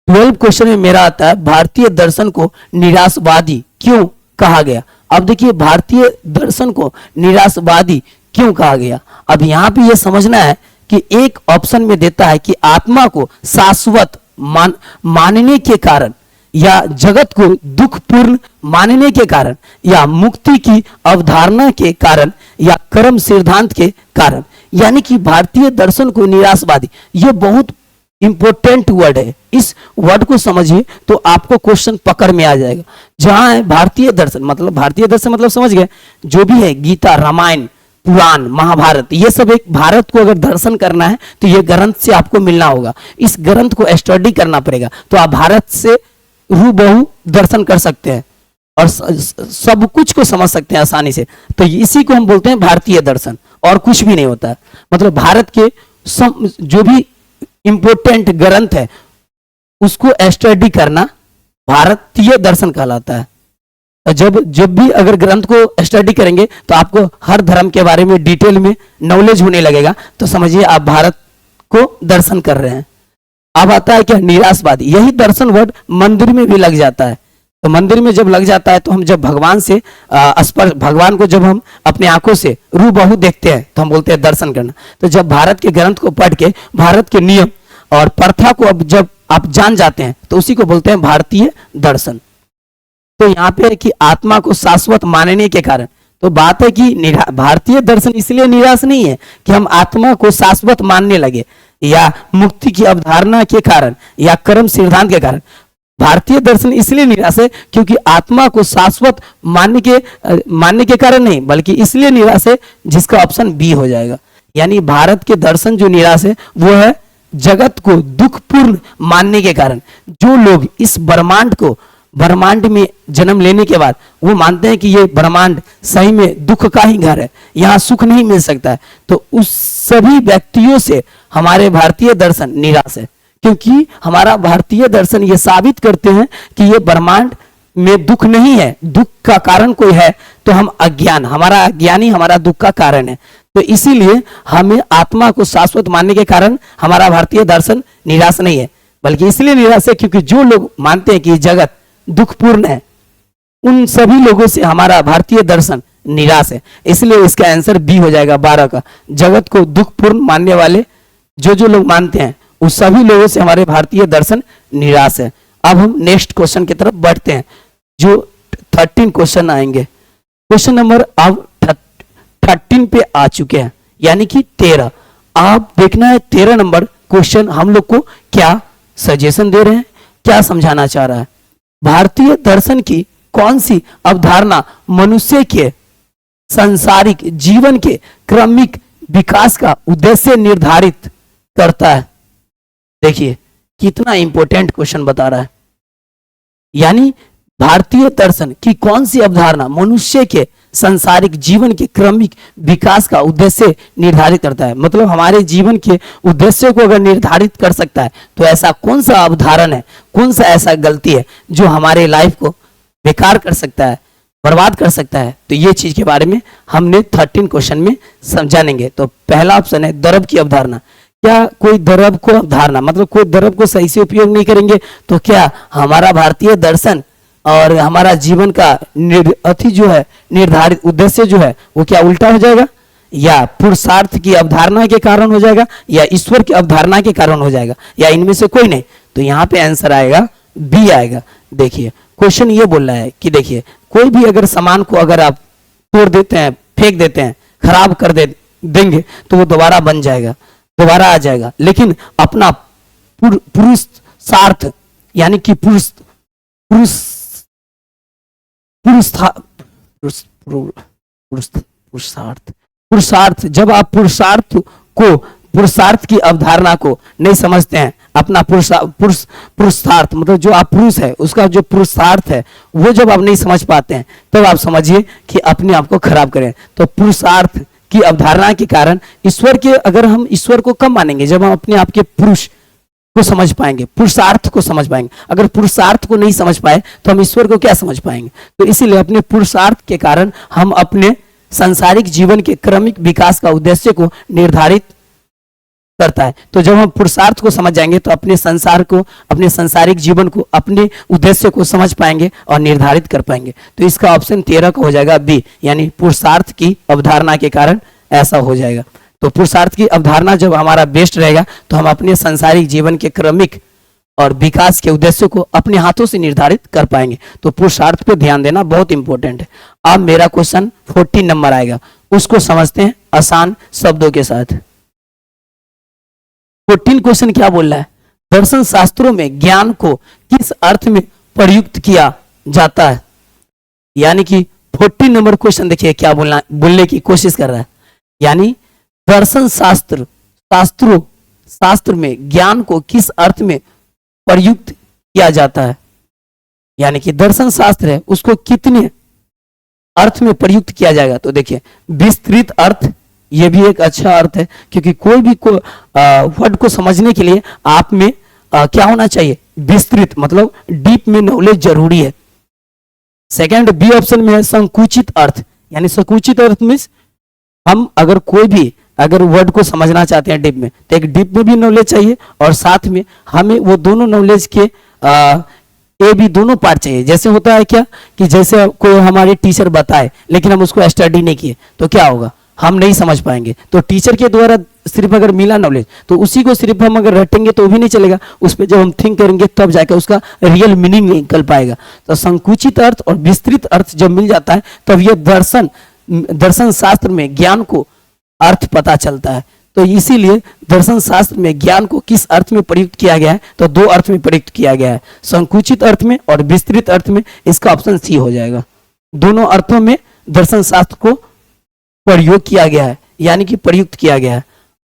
12 क्वेश्चन में मेरा आता है भारतीय दर्शन को निराशवादी क्यों कहा गया। अब देखिए भारतीय दर्शन को निराशवादी क्यों कहा गया। अब यहां पे ये समझना है कि एक ऑप्शन में देता है कि आत्मा को शाश्वत मानने के कारण, या जगत को दुखपूर्ण मानने के कारण, या मुक्ति की अवधारणा के कारण, या कर्म सिद्धांत के कारण। यानी कि भारतीय दर्शन को निराशवादी, ये बहुत इंपॉर्टेंट वर्ड है। इस वर्ड को समझिए तो आपको क्वेश्चन पकड़ में आ जाएगा। जहां है भारतीय दर्शन मतलब समझ गए, जो भी है गीता, रामायण, पुराण, महाभारत, ये सब एक भारत को अगर दर्शन करना है तो ये ग्रंथ से आपको मिलना होगा। इस ग्रंथ को स्टडी करना पड़ेगा तो आप भारत से रूबहू दर्शन कर सकते हैं और सब कुछ को समझ सकते हैं आसानी से। तो इसी को हम बोलते हैं भारतीय दर्शन, और कुछ भी नहीं होता है। मतलब भारत के जो भी इंपोर्टेंट ग्रंथ है उसको स्टडी करना भारतीय दर्शन कहलाता है। जब भी अगर ग्रंथ को स्टडी करेंगे तो आपको हर धर्म के बारे में डिटेल में नॉलेज होने लगेगा, तो समझिए आप भारत को दर्शन कर रहे हैं। अब आता है क्या निराशवादी। यही दर्शन वर्ड मंदिर में भी लग जाता है तो मंदिर में जब लग जाता है तो हम जब भगवान से स्पर्श, भगवान को जब हम अपने आंखों से रूबहू देखते हैं तो हम बोलते हैं दर्शन करना। तो जब भारत के ग्रंथ को पढ़ के भारत के नियम और प्रथा को अब जब आप जान जाते हैं तो उसी को बोलते हैं भारतीय दर्शन। तो यहाँ पे है कि आत्मा को शाश्वत मानने के कारण, तो बात है कि भारतीय दर्शन इसलिए निराश नहीं है कि हम आत्मा को शाश्वत मानने लगे या मुक्ति की अवधारणा के कारण या कर्म सिद्धांत के कारण। भारतीय दर्शन इसलिए निराश है क्योंकि आत्मा को शाश्वत मानने के कारण नहीं, बल्कि इसलिए निराश है जिसका ऑप्शन बी हो जाएगा। यानी भारत के दर्शन जो निराश है वो है जगत को दुखपूर्ण मानने के कारण। जो लोग इस ब्रह्मांड में जन्म लेने के बाद वो मानते हैं कि ये ब्रह्मांड सही में दुख का ही घर है, यहाँ सुख नहीं मिल सकता है, तो उस सभी व्यक्तियों से हमारे भारतीय दर्शन निराश है। क्योंकि हमारा भारतीय दर्शन ये साबित करते हैं कि ये ब्रह्मांड में दुख नहीं है, दुख का कारण कोई है तो हम अज्ञान, हमारा अज्ञान ही हमारा दुख का कारण है। तो इसीलिए हमें आत्मा को शाश्वत मानने के कारण हमारा भारतीय दर्शन निराश नहीं है, बल्कि इसलिए निराश है क्योंकि जो लोग मानते हैं कि जगत दुखपूर्ण है उन सभी लोगों से हमारा भारतीय दर्शन निराश है। इसलिए इसका आंसर बी हो जाएगा 12 का। जगत को दुखपूर्ण मानने वाले जो लोग मानते हैं उस सभी लोगों से हमारे भारतीय दर्शन निराश है। अब हम नेक्स्ट क्वेश्चन की तरफ बढ़ते हैं जो 13 क्वेश्चन आएंगे। क्वेश्चन नंबर अब 13 पे आ चुके हैं, यानी कि 13। आप देखना है 13 नंबर क्वेश्चन हम लोग को क्या सजेशन दे रहे हैं, क्या समझाना चाह रहा है। भारतीय दर्शन की कौन सी अवधारणा मनुष्य के सांसारिक जीवन के क्रमिक विकास का उद्देश्य निर्धारित करता है। देखिए कितना इंपॉर्टेंट क्वेश्चन बता रहा है। यानी भारतीय दर्शन की कौन सी अवधारणा मनुष्य के सांसारिक जीवन के क्रमिक विकास का उद्देश्य निर्धारित करता है। मतलब हमारे जीवन के उद्देश्य को अगर निर्धारित कर सकता है तो ऐसा कौन सा अवधारण है, कौन सा ऐसा गलती है जो हमारे लाइफ को बेकार कर सकता है, बर्बाद कर सकता है। तो ये चीज के बारे में हमने 13 क्वेश्चन में समझानेंगे। तो पहला ऑप्शन है द्रव्य की अवधारणा। क्या कोई द्रव्य को अवधारणा, मतलब कोई द्रव्य को सही से उपयोग नहीं करेंगे तो क्या हमारा भारतीय दर्शन और हमारा जीवन का जो है निर्धारित उद्देश्य जो है वो क्या उल्टा हो जाएगा, या पुरुषार्थ की अवधारणा के कारण हो जाएगा, या ईश्वर की अवधारणा के कारण हो जाएगा, या इनमें से कोई नहीं। तो यहाँ पे आंसर आएगा बी आएगा। देखिए क्वेश्चन ये बोल रहा है कि देखिए कोई भी अगर सामान को अगर आप तोड़ देते हैं, फेंक देते हैं, खराब कर देंगे तो वो दोबारा बन जाएगा, दोबारा आ जाएगा। लेकिन अपना पुरुषार्थ यानी कि पुरुषार्थ जब आप पुरुषार्थ की अवधारणा को नहीं समझते हैं, अपना पुरुषार्थ मतलब जो आप पुरुष है उसका जो पुरुषार्थ है वो जब आप नहीं समझ पाते हैं तब आप समझिए कि अपने आप को खराब करें। तो पुरुषार्थ की अवधारणा के कारण ईश्वर के, अगर हम ईश्वर को कब मानेंगे जब हम अपने आप के पुरुष को समझ पाएंगे, पुरुषार्थ को समझ पाएंगे। अगर पुरुषार्थ को नहीं समझ पाए तो हम ईश्वर को क्या समझ पाएंगे। तो इसीलिए अपने पुरुषार्थ के कारण हम अपने सांसारिक जीवन के क्रमिक विकास का उद्देश्य को निर्धारित करता है। तो जब हम पुरुषार्थ को समझ जाएंगे तो अपने संसार को, अपने सांसारिक जीवन को, अपने उद्देश्य को समझ पाएंगे और निर्धारित कर पाएंगे। तो इसका ऑप्शन 13 का हो जाएगा बी, यानी पुरुषार्थ की अवधारणा के कारण ऐसा हो जाएगा। तो पुरुषार्थ की अवधारणा जब हमारा बेस्ट रहेगा तो हम अपने सांसारिक जीवन के क्रमिक और विकास के उद्देश्य को अपने हाथों से निर्धारित कर पाएंगे। तो पुरुषार्थ पे ध्यान देना बहुत इंपॉर्टेंट है। अब मेरा क्वेश्चन 14 नंबर आएगा, उसको समझते हैं आसान शब्दों के साथ। 14 क्वेश्चन क्या बोल रहा है, दर्शन शास्त्रों में ज्ञान को किस अर्थ में प्रयुक्त किया जाता है। यानी कि 14 नंबर क्वेश्चन देखिए क्या बोलने की कोशिश कर रहा है। यानी दर्शन शास्त्र में ज्ञान को किस अर्थ में प्रयुक्त किया जाता है। यानी कि दर्शन शास्त्र है उसको कितने अर्थ में प्रयुक्त किया जाएगा। तो देखिए विस्तृत अर्थ, ये भी एक अच्छा अर्थ है, क्योंकि कोई भी वर्ड को समझने के लिए आप में क्या होना चाहिए, विस्तृत, मतलब डीप में नॉलेज जरूरी है। सेकंड बी ऑप्शन में है संकुचित अर्थ। यानी संकुचित अर्थ मीन्स हम अगर कोई भी अगर वर्ड को समझना चाहते हैं डीप में तो एक डीप में भी नॉलेज चाहिए और साथ में हमें वो दोनों नॉलेज के ए बी दोनों पार्ट चाहिए। जैसे होता है क्या कि जैसे कोई हमारे टीचर बताए लेकिन हम उसको स्टडी नहीं किए तो क्या होगा, हम नहीं समझ पाएंगे। तो टीचर के द्वारा सिर्फ अगर मिला नॉलेज तो उसी को सिर्फ हम अगर रटेंगे तो भी नहीं चलेगा, उस पर जब हम थिंक करेंगे तब जाकर उसका रियल मीनिंग निकल पाएगा। तो संकुचित अर्थ और विस्तृत अर्थ जब मिल जाता है तब यह दर्शन शास्त्र में ज्ञान को अर्थ पता चलता है। तो इसीलिए दर्शन शास्त्र में ज्ञान को किस अर्थ में प्रयुक्त किया गया है, तो दो अर्थ में प्रयुक्त किया गया है, संकुचित अर्थ में और विस्तृत अर्थ में। इसका ऑप्शन सी हो जाएगा। दोनों अर्थों में दर्शन शास्त्र को प्रयोग किया गया है, यानी कि प्रयुक्त किया गया है।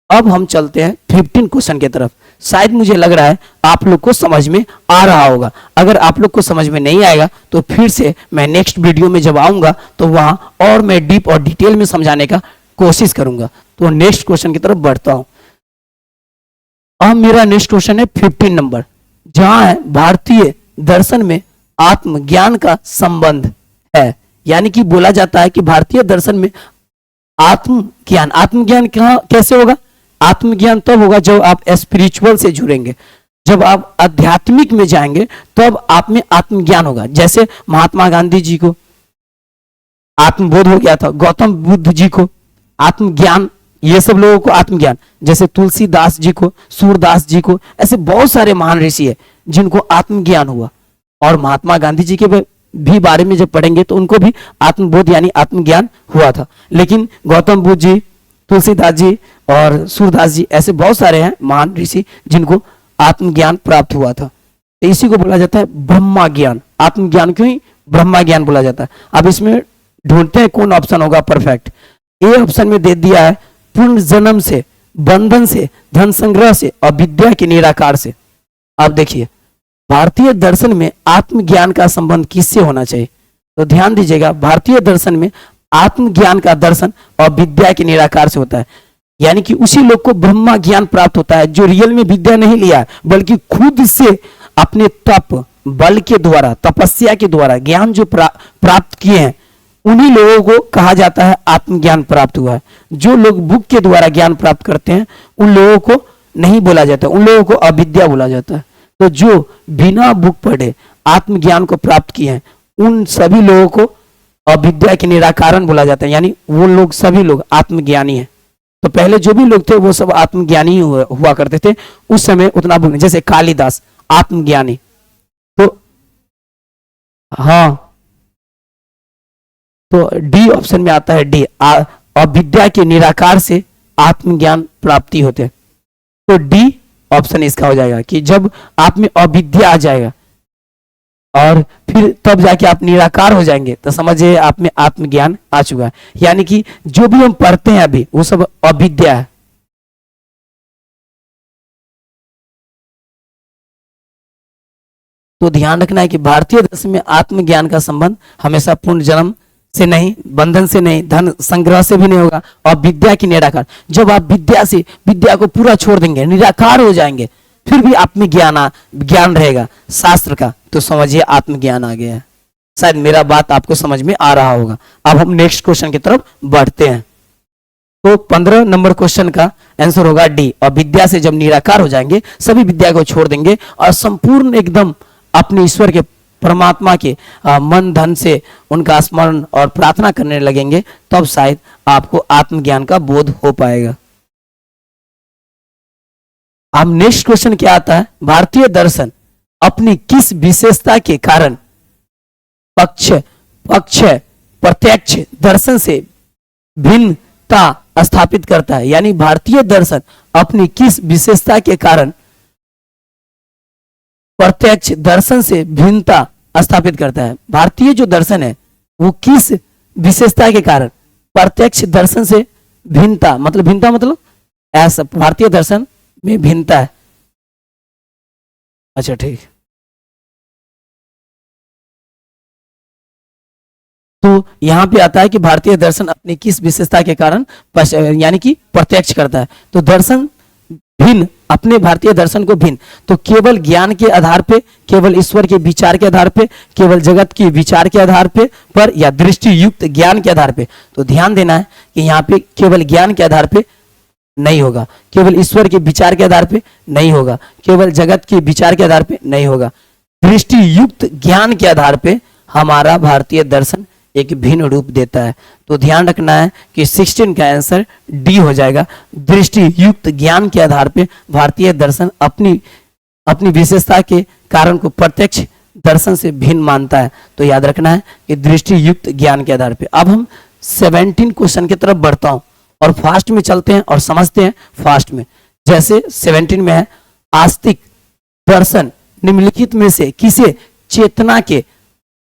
अब हम चलते हैं 15 क्वेश्चन की तरफ। शायद मुझे लग रहा है आप लोग को समझ में आ रहा होगा। अगर आप लोग को समझ में नहीं आएगा तो फिर से मैं नेक्स्ट वीडियो में जब आऊंगा तो वहां और मैं डीप और डिटेल में समझाने का कोशिश करूंगा। तो नेक्स्ट क्वेश्चन की तरफ बढ़ता हूं। अब मेरा नेक्स्ट क्वेश्चन है 15 नंबर, जहां है भारतीय दर्शन में आत्मज्ञान का संबंध है। यानी कि बोला जाता है कि भारतीय दर्शन में आत्मज्ञान कैसे होगा? आत्मज्ञान तब होगा जब आप स्पिरिचुअल से जुड़ेंगे, जब आप आध्यात्मिक में जाएंगे तब आप में आत्मज्ञान होगा। जैसे महात्मा गांधी जी को आत्मबोध हो गया था, गौतम बुद्ध जी को आत्मज्ञान, ये सब लोगों को आत्मज्ञान, जैसे तुलसीदास जी को, सूरदास जी को, ऐसे बहुत सारे महान ऋषि है जिनको आत्मज्ञान हुआ। और महात्मा गांधी जी के भी बारे में जब पढ़ेंगे तो उनको भी आत्मबोध यानी आत्मज्ञान हुआ था। लेकिन गौतम बुद्ध जी, तुलसीदास जी और सूरदास जी ऐसे बहुत सारे हैं महान ऋषि जिनको आत्मज्ञान प्राप्त हुआ था। तो इसी को बोला जाता है ब्रह्मा ज्ञान। आत्मज्ञान क्यों ही ब्रह्मा ज्ञान बोला जाता है। अब इसमें ढूंढते हैं कौन ऑप्शन होगा परफेक्ट। ए ऑप्शन में दे दिया है पूर्ण जन्म से, बंधन से, धन संग्रह से और विद्या के निराकार से। अब देखिए भारतीय दर्शन में आत्मज्ञान का संबंध किससे होना चाहिए? तो ध्यान दीजिएगा, भारतीय दर्शन में आत्मज्ञान का दर्शन और विद्या के निराकार से होता है। यानी कि उसी लोग को ब्रह्मा ज्ञान प्राप्त होता है जो रियल में विद्या नहीं लिया बल्कि खुद से अपने तप बल के द्वारा, तपस्या के द्वारा ज्ञान जो प्राप्त किए हैं, उन्हीं लोगों को कहा जाता है आत्मज्ञान प्राप्त हुआ है। जो लोग बुक के द्वारा ज्ञान प्राप्त करते हैं उन लोगों को नहीं बोला जाता, उन लोगों को अविद्या बोला जाता है। तो जो बिना बुक पढ़े आत्मज्ञान को प्राप्त किए हैं उन सभी लोगों को अविद्या के निराकरण बोला जाता है। यानी वो लोग सभी लोग आत्मज्ञानी हैं। तो पहले जो भी लोग थे वो सब आत्मज्ञानी हुआ करते थे उस समय उतना बुक, जैसे कालिदास आत्मज्ञानी। तो हाँ, तो डी ऑप्शन में आता है डी, अविद्या के निराकार से आत्मज्ञान प्राप्ति होते हैं। तो डी ऑप्शन इसका हो जाएगा कि जब आप में अविद्या आ जाएगा और फिर तब जाके आप निराकार हो जाएंगे तो समझिए आप में आत्मज्ञान आ चुका है। यानी कि जो भी हम पढ़ते हैं अभी वो सब अविद्या है। तो ध्यान रखना है कि भारतीय दर्शन में आत्मज्ञान का संबंध हमेशा पूर्ण जन्म से नहीं, बंधन से नहीं, धन संग्रह से भी नहीं होगा और विद्या की निराकार। जब आप विद्या को पूरा छोड़ देंगे, निराकार हो जाएंगे, फिर भी आप में ज्ञान रहेगा शास्त्र का, तो समझिए आत्मज्ञान आ गया है। शायद मेरा बात आपको समझ में आ रहा होगा। अब हम नेक्स्ट क्वेश्चन की तरफ बढ़ते हैं। तो 15 नंबर क्वेश्चन का आंसर होगा डी, और विद्या से जब निराकार हो जाएंगे, सभी विद्या को छोड़ देंगे और संपूर्ण एकदम अपने ईश्वर के, परमात्मा के मन धन से उनका स्मरण और प्रार्थना करने लगेंगे, तब शायद आपको आत्मज्ञान का बोध हो पाएगा। अब नेक्स्ट क्वेश्चन क्या आता है? भारतीय दर्शन अपनी किस विशेषता के कारण पक्ष प्रत्यक्ष दर्शन से भिन्नता स्थापित करता है? यानी भारतीय दर्शन अपनी किस विशेषता के कारण प्रत्यक्ष दर्शन से भिन्नता स्थापित करता है? भारतीय जो दर्शन है वो किस विशेषता के कारण प्रत्यक्ष दर्शन से भिन्नता मतलब ऐसा भारतीय दर्शन में भिन्नता है। अच्छा ठीक, तो यहां पे आता है कि भारतीय दर्शन अपनी किस विशेषता के कारण यानी कि प्रत्यक्ष करता है। तो दर्शन भिन्न, अपने भारतीय दर्शन को भिन्न, तो केवल ज्ञान के आधार पे, केवल ईश्वर के विचार के आधार पे, केवल जगत के विचार के आधार पे पर या दृष्टि युक्त ज्ञान के आधार पे। तो ध्यान देना है कि यहाँ पे केवल ज्ञान के आधार पे नहीं होगा, केवल ईश्वर के विचार के आधार पे नहीं होगा, केवल जगत के विचार के आधार पे नहीं होगा, दृष्टि युक्त ज्ञान के आधार पे हमारा भारतीय दर्शन एक भिन्न रूप देता है। तो ध्यान रखना है कि 16 का आंसर डी हो जाएगा। दृष्टि युक्त ज्ञान के आधार पे भारतीय दर्शन अपनी अपनी विशेषता के कारण को प्रत्यक्ष दर्शन से भिन्न मानता है। तो याद रखना है कि दृष्टि युक्त ज्ञान के आधार पे। अब हम 17 क्वेश्चन की तरफ बढ़ता हूं और फास्ट में चलते हैं और समझते हैं फास्ट में। जैसे 17 में है, आस्तिक दर्शन निम्नलिखित में से किसे चेतना के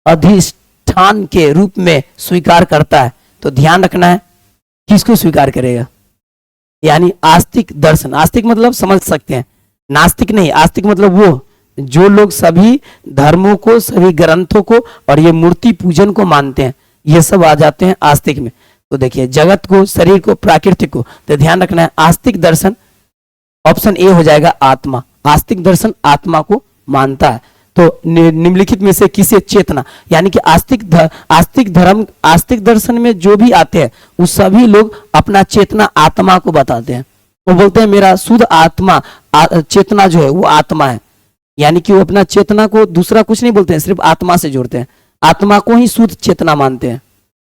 अधिष्ठान के रूप में स्वीकार करता है? तो ध्यान रखना है किसको स्वीकार करेगा, यानी आस्तिक दर्शन। आस्तिक मतलब समझ सकते हैं, नास्तिक नहीं। आस्तिक मतलब वो जो लोग सभी धर्मों को, सभी ग्रंथों को और ये मूर्ति पूजन को मानते हैं, ये सब आ जाते हैं आस्तिक में। तो देखिए, जगत को, शरीर को, प्राकृतिक को। तो ध्यान रखना है आस्तिक दर्शन, ऑप्शन ए हो जाएगा आत्मा। आस्तिक दर्शन आत्मा को मानता है। तो निम्नलिखित में से किसे चेतना, यानी कि आस्तिक दर्शन में जो भी आते हैं वो सभी लोग अपना चेतना आत्मा को बताते हैं। वो बोलते हैं मेरा शुद्ध आत्मा, चेतना जो है वो आत्मा है, यानी कि वो अपना चेतना को दूसरा कुछ नहीं बोलते हैं, सिर्फ आत्मा से जोड़ते हैं। आत्मा को ही शुद्ध चेतना मानते हैं,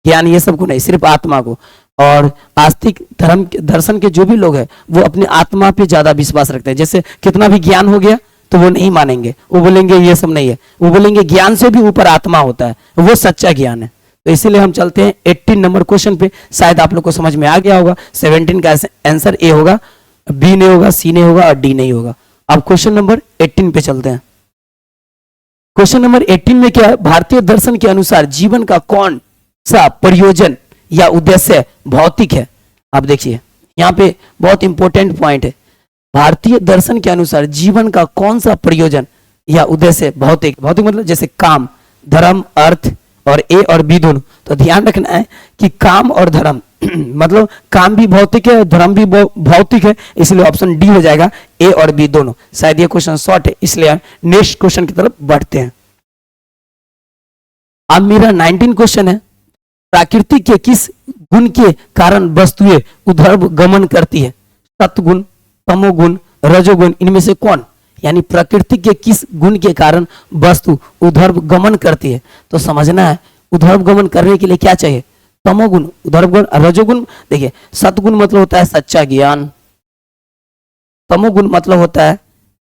ज्ञान ये सबको नहीं, सिर्फ आत्मा को। और आस्तिक धर्म दर्शन के जो भी लोग हैं वो अपने आत्मा पे ज्यादा विश्वास रखते हैं। जैसे कितना भी ज्ञान हो गया तो वो नहीं मानेंगे, वो बोलेंगे ये सब नहीं है, वो बोलेंगे ज्ञान से भी ऊपर आत्मा होता है, वो सच्चा ज्ञान है। तो इसीलिए हम चलते हैं 18 नंबर क्वेश्चन पे। शायद आप लोग को समझ में आ गया होगा। 17 का आंसर ए होगा, बी नहीं होगा, सी नहीं होगा और डी नहीं होगा। अब क्वेश्चन नंबर 18 पे चलते हैं। क्वेश्चन नंबर 18 में क्या है, भारतीय दर्शन के अनुसार जीवन का कौन सा प्रयोजन या उद्देश्य भौतिक है? आप देखिए यहाँ पे बहुत इंपॉर्टेंट पॉइंट है। भारतीय दर्शन के अनुसार जीवन का कौन सा प्रयोजन या उद्देश्य भौतिक। भौतिक मतलब जैसे काम, धर्म, अर्थ और ए और बी दोनों। तो ध्यान रखना है कि काम और धर्म मतलब काम भी भौतिक है और धर्म भी भौतिक है, इसलिए ऑप्शन डी हो जाएगा, ए और बी दोनों। शायद ये क्वेश्चन शॉर्ट है, इसलिए नेक्स्ट क्वेश्चन की तरफ बढ़ते हैं। अब मेरा 19 क्वेश्चन है, प्राकृतिक के किस गुण के कारण वस्तुएं ऊर्ध्व गमन करती है? सत्वगुण, तमोगुण, रजोगुण, इनमें से कौन? यानी प्रकृति के किस गुण के कारण वस्तु ऊर्ध्व गमन करती है? तो समझना है ऊर्ध्व गमन करने के लिए क्या चाहिए? तमोगुण, ऊर्ध्व गुण, रजोगुण। देखिए, सत्गुण मतलब होता है सच्चा ज्ञान, तमोगुण मतलब होता है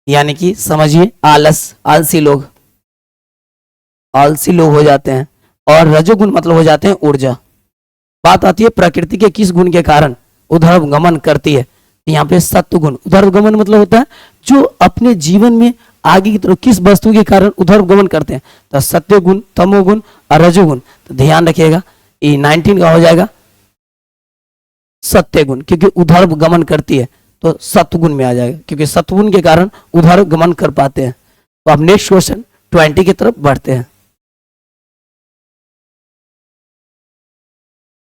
यानी कि समझिए आलस, आलसी लोग हो जाते हैं, और रजोगुण मतलब हो जाते हैं ऊर्जा। बात आती है प्रकृति के किस गुण के कारण ऊर्ध्व गमन करती है? यहाँ पे सत्वगुण। ऊर्ध्व गमन मतलब होता है जो अपने जीवन में आगे की तरफ किस वस्तु के कारण ऊर्ध्व गमन करते हैं। तो सत्वगुण, तमोगुण और रजोगुण। तो ध्यान रखिएगा ये 19 का हो जाएगा सत्यगुण, क्योंकि ऊर्ध्व गमन करती है तो सत्वगुण में आ जाएगा, क्योंकि सत्वगुण के कारण ऊर्ध्व गमन कर पाते हैं। तो अब नेक्स्ट क्वेश्चन 20 की तरफ बढ़ते हैं।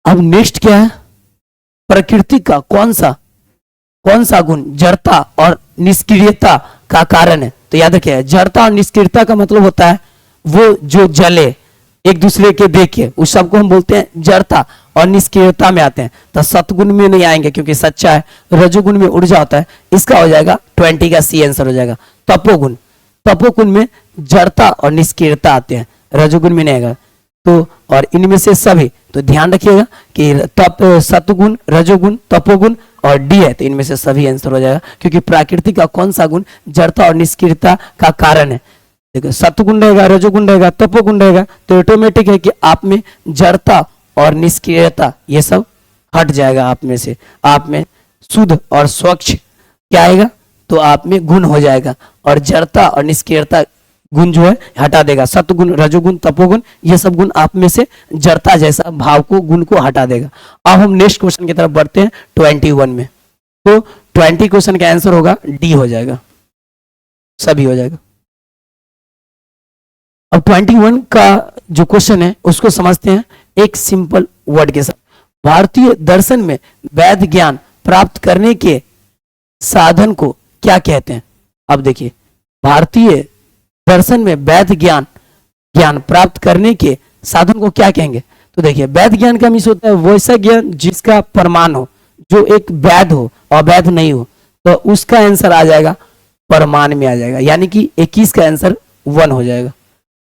अब नेक्स्ट क्या है, प्रकृति का कौन सा गुण जड़ता और निष्क्रियता का कारण है? तो याद रखिए, जड़ता और निष्क्रियता का मतलब होता है वो जो जले एक दूसरे के देखे, उस सबको हम बोलते हैं जड़ता, और निष्क्रियता में आते हैं। तो सत्गुण में नहीं आएंगे क्योंकि सच्चा है। रजोगुण में ऊर्जा होता है, इसका हो जाएगा 20 का सी आंसर हो जाएगा तपोगुण। तपोगुण में जड़ता और निष्क्रियता आते हैं, रजोगुण में नहीं आएगा। तो और इनमें से सभी, तो ध्यान रखिएगा कि सत्वगुण, रजोगुण, तपोगुण और डी है, तो इनमें से सभी आंसर हो जाएगा, क्योंकि प्राकृतिक का कौन सा गुण जड़ता और निष्क्रियता का कारण है? देखो, सत्वगुण रहेगा, रजोगुण रहेगा, तपोगुण रहेगा, तो ऑटोमेटिक है कि आप में जड़ता और निष्क्रियता ये सब हट जाएगा आप में से। आप में शुद्ध और स्वच्छ क्या आएगा? तो आप में गुण हो जाएगा, और जड़ता और निष्क्रियता गुण जो है हटा देगा। सत्वगुण, रजोगुण, तपोगुण ये सब गुण आप में से जड़ता जैसा भाव को, गुण को हटा देगा। अब हम नेक्स्ट क्वेश्चन की तरफ बढ़ते हैं 21 में। तो 20 क्वेश्चन का आंसर होगा डी हो जाएगा, सभी हो जाएगा। अब 21 का जो क्वेश्चन है उसको समझते हैं एक सिंपल वर्ड के साथ। भारतीय दर्शन में वैध ज्ञान प्राप्त करने के साधन को क्या कहते हैं? अब देखिए, भारतीय दर्शन में वैध ज्ञान प्राप्त करने के साधन को क्या कहेंगे? तो देखिए, वैध ज्ञान का मीन्स होता है वैसा ज्ञान जिसका प्रमाण हो, जो एक वैध हो, अवैध नहीं हो, तो उसका आंसर आ जाएगा प्रमाण में आ जाएगा। यानी कि 21 का आंसर 1 हो जाएगा।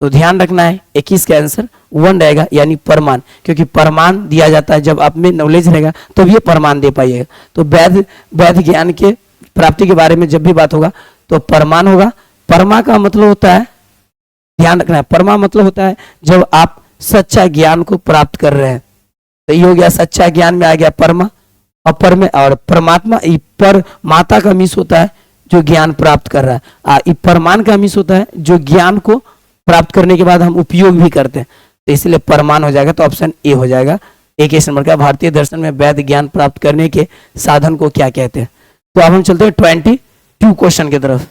तो ध्यान रखना है 21 का आंसर 1 रहेगा, यानी प्रमाण, क्योंकि प्रमाण दिया जाता है जब आप में नॉलेज रहेगा तो ये प्रमाण दे पाइएगा। तो वैध ज्ञान के प्राप्ति के बारे में जब भी बात होगा तो प्रमाण होगा। परमा का मतलब होता है, ध्यान रखना है, परमा मतलब होता है जब आप सच्चा ज्ञान को प्राप्त कर रहे हैं। तो ये हो गया सच्चा ज्ञान में आ गया परमा, अपर में, और परमात्मा पर माता का मिस होता है जो ज्ञान प्राप्त कर रहा है। प्रमाण का मिस होता है जो ज्ञान को प्राप्त करने के बाद हम उपयोग भी करते हैं, तो इसलिए प्रमाण हो जाएगा। तो ऑप्शन ए हो जाएगा। 21 नंबर का भारतीय दर्शन में वैध ज्ञान प्राप्त करने के साधन को क्या कहते हैं। तो अब हम चलते हैं 22 क्वेश्चन की तरफ।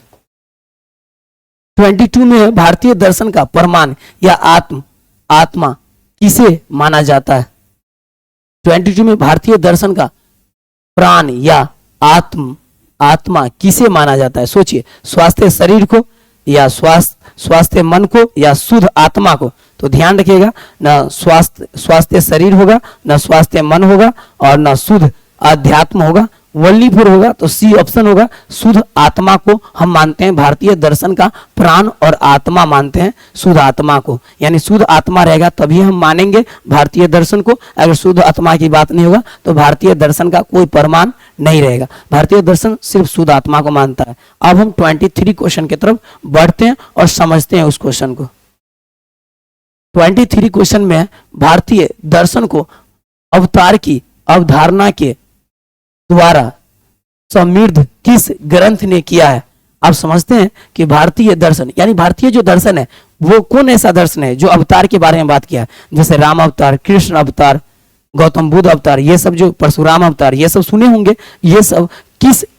22 में भारतीय दर्शन का प्रमाण या आत्मा किसे माना जाता है। 22 में भारतीय दर्शन का प्राण या आत्मा किसे माना जाता है। सोचिए, स्वास्थ्य शरीर को या स्वास्थ्य मन को या शुद्ध आत्मा को। तो ध्यान रखिएगा, न स्वास्थ्य शरीर होगा, न स्वास्थ्य मन होगा, और न शुद्ध अध्यात्म होगा। वनली फोर होगा तो सी ऑप्शन होगा। शुद्ध आत्मा को हम मानते हैं, भारतीय दर्शन का प्राण और आत्मा मानते हैं शुद्ध आत्मा को, यानी शुद्ध आत्मा रहेगा तभी हम मानेंगे भारतीय दर्शन को। अगर शुद्ध आत्मा की बात नहीं होगा तो भारतीय दर्शन का कोई प्रमाण नहीं रहेगा। भारतीय दर्शन सिर्फ शुद्ध आत्मा को मानता है। अब हम 23 क्वेश्चन की तरफ बढ़ते हैं और समझते हैं उस क्वेश्चन को। 23 क्वेश्चन में भारतीय दर्शन को अवतार की अवधारणा के द्वारा समृद्ध किस ग्रंथ ने किया है। आप समझते हैं कि भारतीय दर्शन, यानी भारतीय जो दर्शन है वो कौन ऐसा दर्शन है जो अवतार के बारे में बात किया, जैसे राम अवतार, कृष्ण अवतार, गौतम बुद्ध अवतार, ये सब जो परशुराम अवतार, ये सब सुने होंगे। ये सब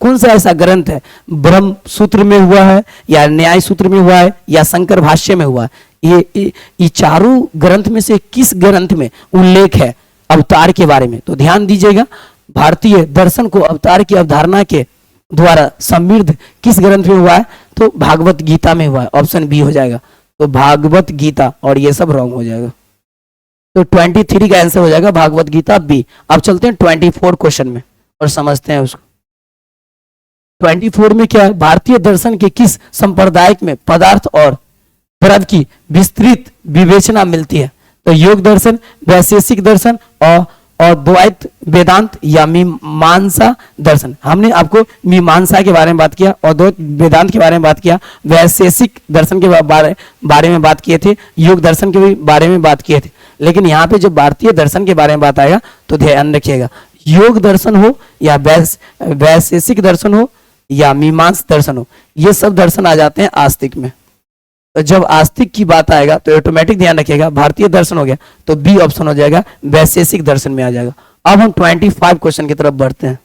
कौन सा ऐसा ग्रंथ है, ब्रह्म सूत्र में हुआ है या न्याय सूत्र में हुआ है या शंकर भाष्य में हुआ है। ये चारों ग्रंथ में से किस ग्रंथ में उल्लेख है अवतार के बारे में। तो ध्यान दीजिएगा, भारतीय दर्शन को अवतार की अवधारणा के द्वारा समृद्ध किस ग्रंथ में हुआ है, तो भागवत गीता में हुआ है। ऑप्शन बी हो जाएगा। तो भागवत गीता, और ये सब रॉन्ग हो जाएगा। तो 23 का आंसर हो जाएगा भागवत गीता बी। अब चलते हैं 24 क्वेश्चन में और समझते हैं उसको। 24 में क्या है, भारतीय दर्शन के किस संप्रदाय में पदार्थ और द्रव्य की विस्तृत विवेचना मिलती है। तो योग दर्शन, वैशेषिक दर्शन और द्वैत वेदांत या मीमांसा दर्शन। हमने आपको मीमांसा के बारे में बात किया और द्वैत वेदांत के बारे में बात किया, वैशेषिक दर्शन के बारे में बात किए थे, योग दर्शन के बारे में बात किए थे। लेकिन यहाँ पे जब भारतीय दर्शन के बारे में बात आएगा तो ध्यान रखिएगा, योग दर्शन हो या वैशेषिक दर्शन हो या मीमांस दर्शन हो, ये सब दर्शन आ जाते हैं आस्तिक में। तो जब आस्तिक की बात आएगा तो ऑटोमेटिक ध्यान रखिएगा भारतीय दर्शन हो गया तो बी ऑप्शन हो जाएगा, वैशेषिक दर्शन में आ जाएगा। अब हम 25 क्वेश्चन की तरफ बढ़ते हैं।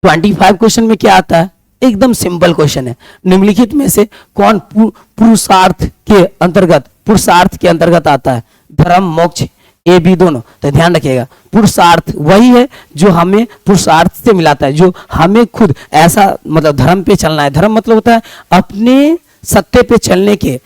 25 क्वेश्चन में क्या आता है, एकदम सिंपल क्वेश्चन है। निम्नलिखित में से कौन पुरुषार्थ के अंतर्गत आता है। धर्म, मोक्ष, ए बी दोनों। तो ध्यान रखिएगा, पुरुषार्थ वही है जो हमें पुरुषार्थ से मिलाता है, जो हमें खुद ऐसा मतलब धर्म पे चलना है। धर्म मतलब होता है अपने सत्य पे चलने के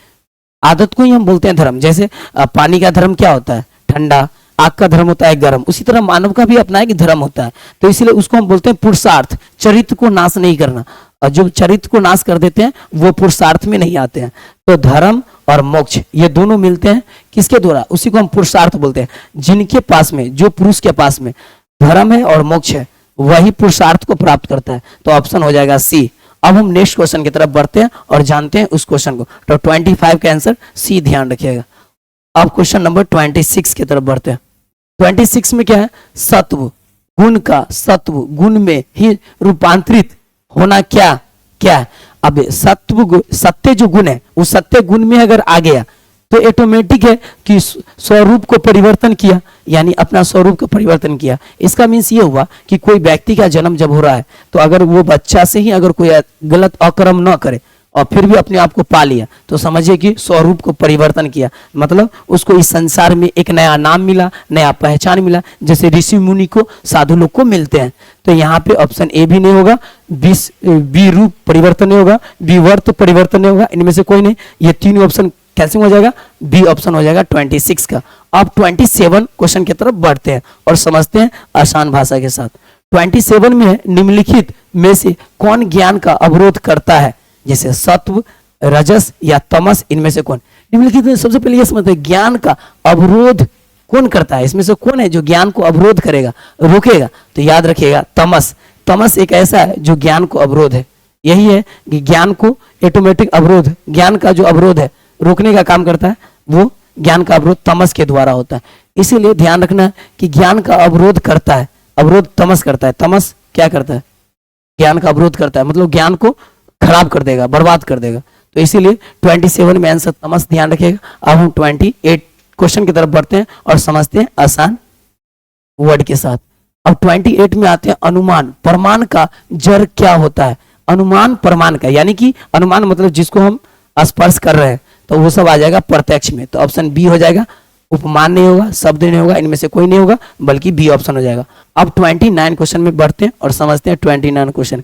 आदत को ही हम बोलते हैं धर्म। जैसे पानी का धर्म क्या होता है, ठंडा, आग का धर्म होता है गर्म, उसी तरह मानव का भी अपना एक धर्म होता है। तो इसलिए उसको हम बोलते हैं पुरुषार्थ, चरित्र को नाश नहीं करना। और जो चरित्र को नाश कर देते हैं वो पुरुषार्थ में नहीं आते हैं। तो धर्म और मोक्ष ये दोनों मिलते हैं किसके द्वारा, उसी को हम पुरुषार्थ बोलते हैं। जिनके पास में, जो पुरुष के पास में धर्म है और मोक्ष है, वही पुरुषार्थ को प्राप्त करता है। तो ऑप्शन हो जाएगा सी। अब हम नेक्स्ट क्वेश्चन की तरफ बढ़ते हैं और जानते हैं उस क्वेश्चन को। तो 25 का आंसर सी, ध्यान रखिएगा। अब क्वेश्चन नंबर 26 की तरफ बढ़ते हैं। 26 में क्या है, सत्व गुण का सत्व गुण में ही रूपांतरित होना क्या है। अब सत्य जो गुण है उस सत्य गुण में अगर आ गया तो ऑटोमेटिक है कि स्वरूप को परिवर्तन किया, यानी अपना स्वरूप का परिवर्तन किया। इसका मीन्स ये हुआ कि कोई व्यक्ति का जन्म जब हो रहा है तो अगर वो बच्चा से ही अगर कोई गलत अकर्म न करे और फिर भी अपने आप को पा लिया तो समझिए कि स्वरूप को परिवर्तन किया, मतलब उसको इस संसार में एक नया नाम मिला, नया पहचान मिला, जैसे ऋषि मुनि को, साधु लोग को मिलते हैं। तो यहाँ पे ऑप्शन ए भी नहीं होगा, बी रूप परिवर्तन नहीं होगा, बी वर्त परिवर्तन नहीं होगा, इनमें से कोई नहीं। ये तीनों ऑप्शन कैसे हो जाएगा, बी ऑप्शन हो जाएगा 26 का। अब 27 क्वेश्चन की तरफ बढ़ते हैं और समझते हैं आसान भाषा के साथ। 27 में निम्नलिखित में से कौन ज्ञान का अवरोध करता है, जैसे सत्व, रजस या तमस, इनमें से कौन? निम्नलिखित में सबसे पहले ये समझते हैं ज्ञान का अवरोध कौन करता है, इसमें से कौन है जो ज्ञान को अवरोध करेगा, रोकेगा? तो याद रखिएगा तमस। तमस एक ऐसा है जो ज्ञान को अवरोध है। यही है कि ज्ञान को ऑटोमेटिक अवरोध, ज्ञान का जो अवरोध है रोकने का काम करता है, वो ज्ञान का अवरोध तमस के द्वारा होता है। इसीलिए ध्यान रखना कि ज्ञान का अवरोध करता है, अवरोध तमस करता है। तमस क्या करता है? ज्ञान का अवरोध करता है, मतलब ज्ञान को खराब कर देगा, बर्बाद कर देगा। तो इसीलिए 27 में आंसर तमस, ध्यान रखिएगा। अब हम 28 क्वेश्चन की तरफ बढ़ते हैं और समझते हैं आसान वर्ड के साथ। अब 28 में आते हैं अनुमान। प्रमाण का जड़ क्या होता है? अनुमान प्रमाण का, यानी कि अनुमान मतलब जिसको हम स्पर्श कर रहे हैं, तो वो सब आ जाएगा प्रत्यक्ष में। तो ऑप्शन बी हो जाएगा। उपमान नहीं होगा, शब्द नहीं होगा, इनमें से कोई नहीं होगा, बल्कि बी ऑप्शन हो जाएगा। अब 29 क्वेश्चन में बढ़ते हैं और समझते हैं 29 क्वेश्चन।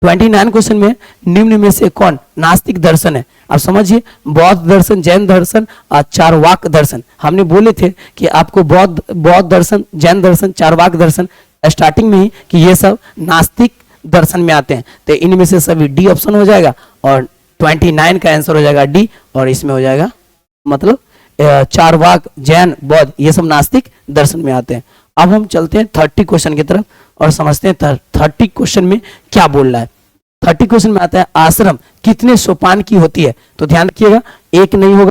29 क्वेश्चन में निम्न में से कौन नास्तिक दर्शन है? आप समझिए, बौद्ध दर्शन, जैन दर्शन और चारवाक दर्शन। हमने बोले थे कि आपको बौद्ध दर्शन, जैन दर्शन, चारवाक दर्शन स्टार्टिंग में ही कि ये सब नास्तिक दर्शन में आते हैं। तो इनमें से सभी डी ऑप्शन हो जाएगा और 29 का आंसर हो जाएगा डी। और इसमें हो जाएगा मतलब चारवाक, जैन, बौद्ध, ये सब नास्तिक दर्शन में आते हैं। अब हम चलते हैं 30 क्वेश्चन की तरफ और समझते हैं 30 क्वेश्चन में क्या बोल रहा है। 30 क्वेश्चन में आता है आश्रम कितने सोपान की होती है? तो ध्यान रखिएगा, एक नहीं होगा,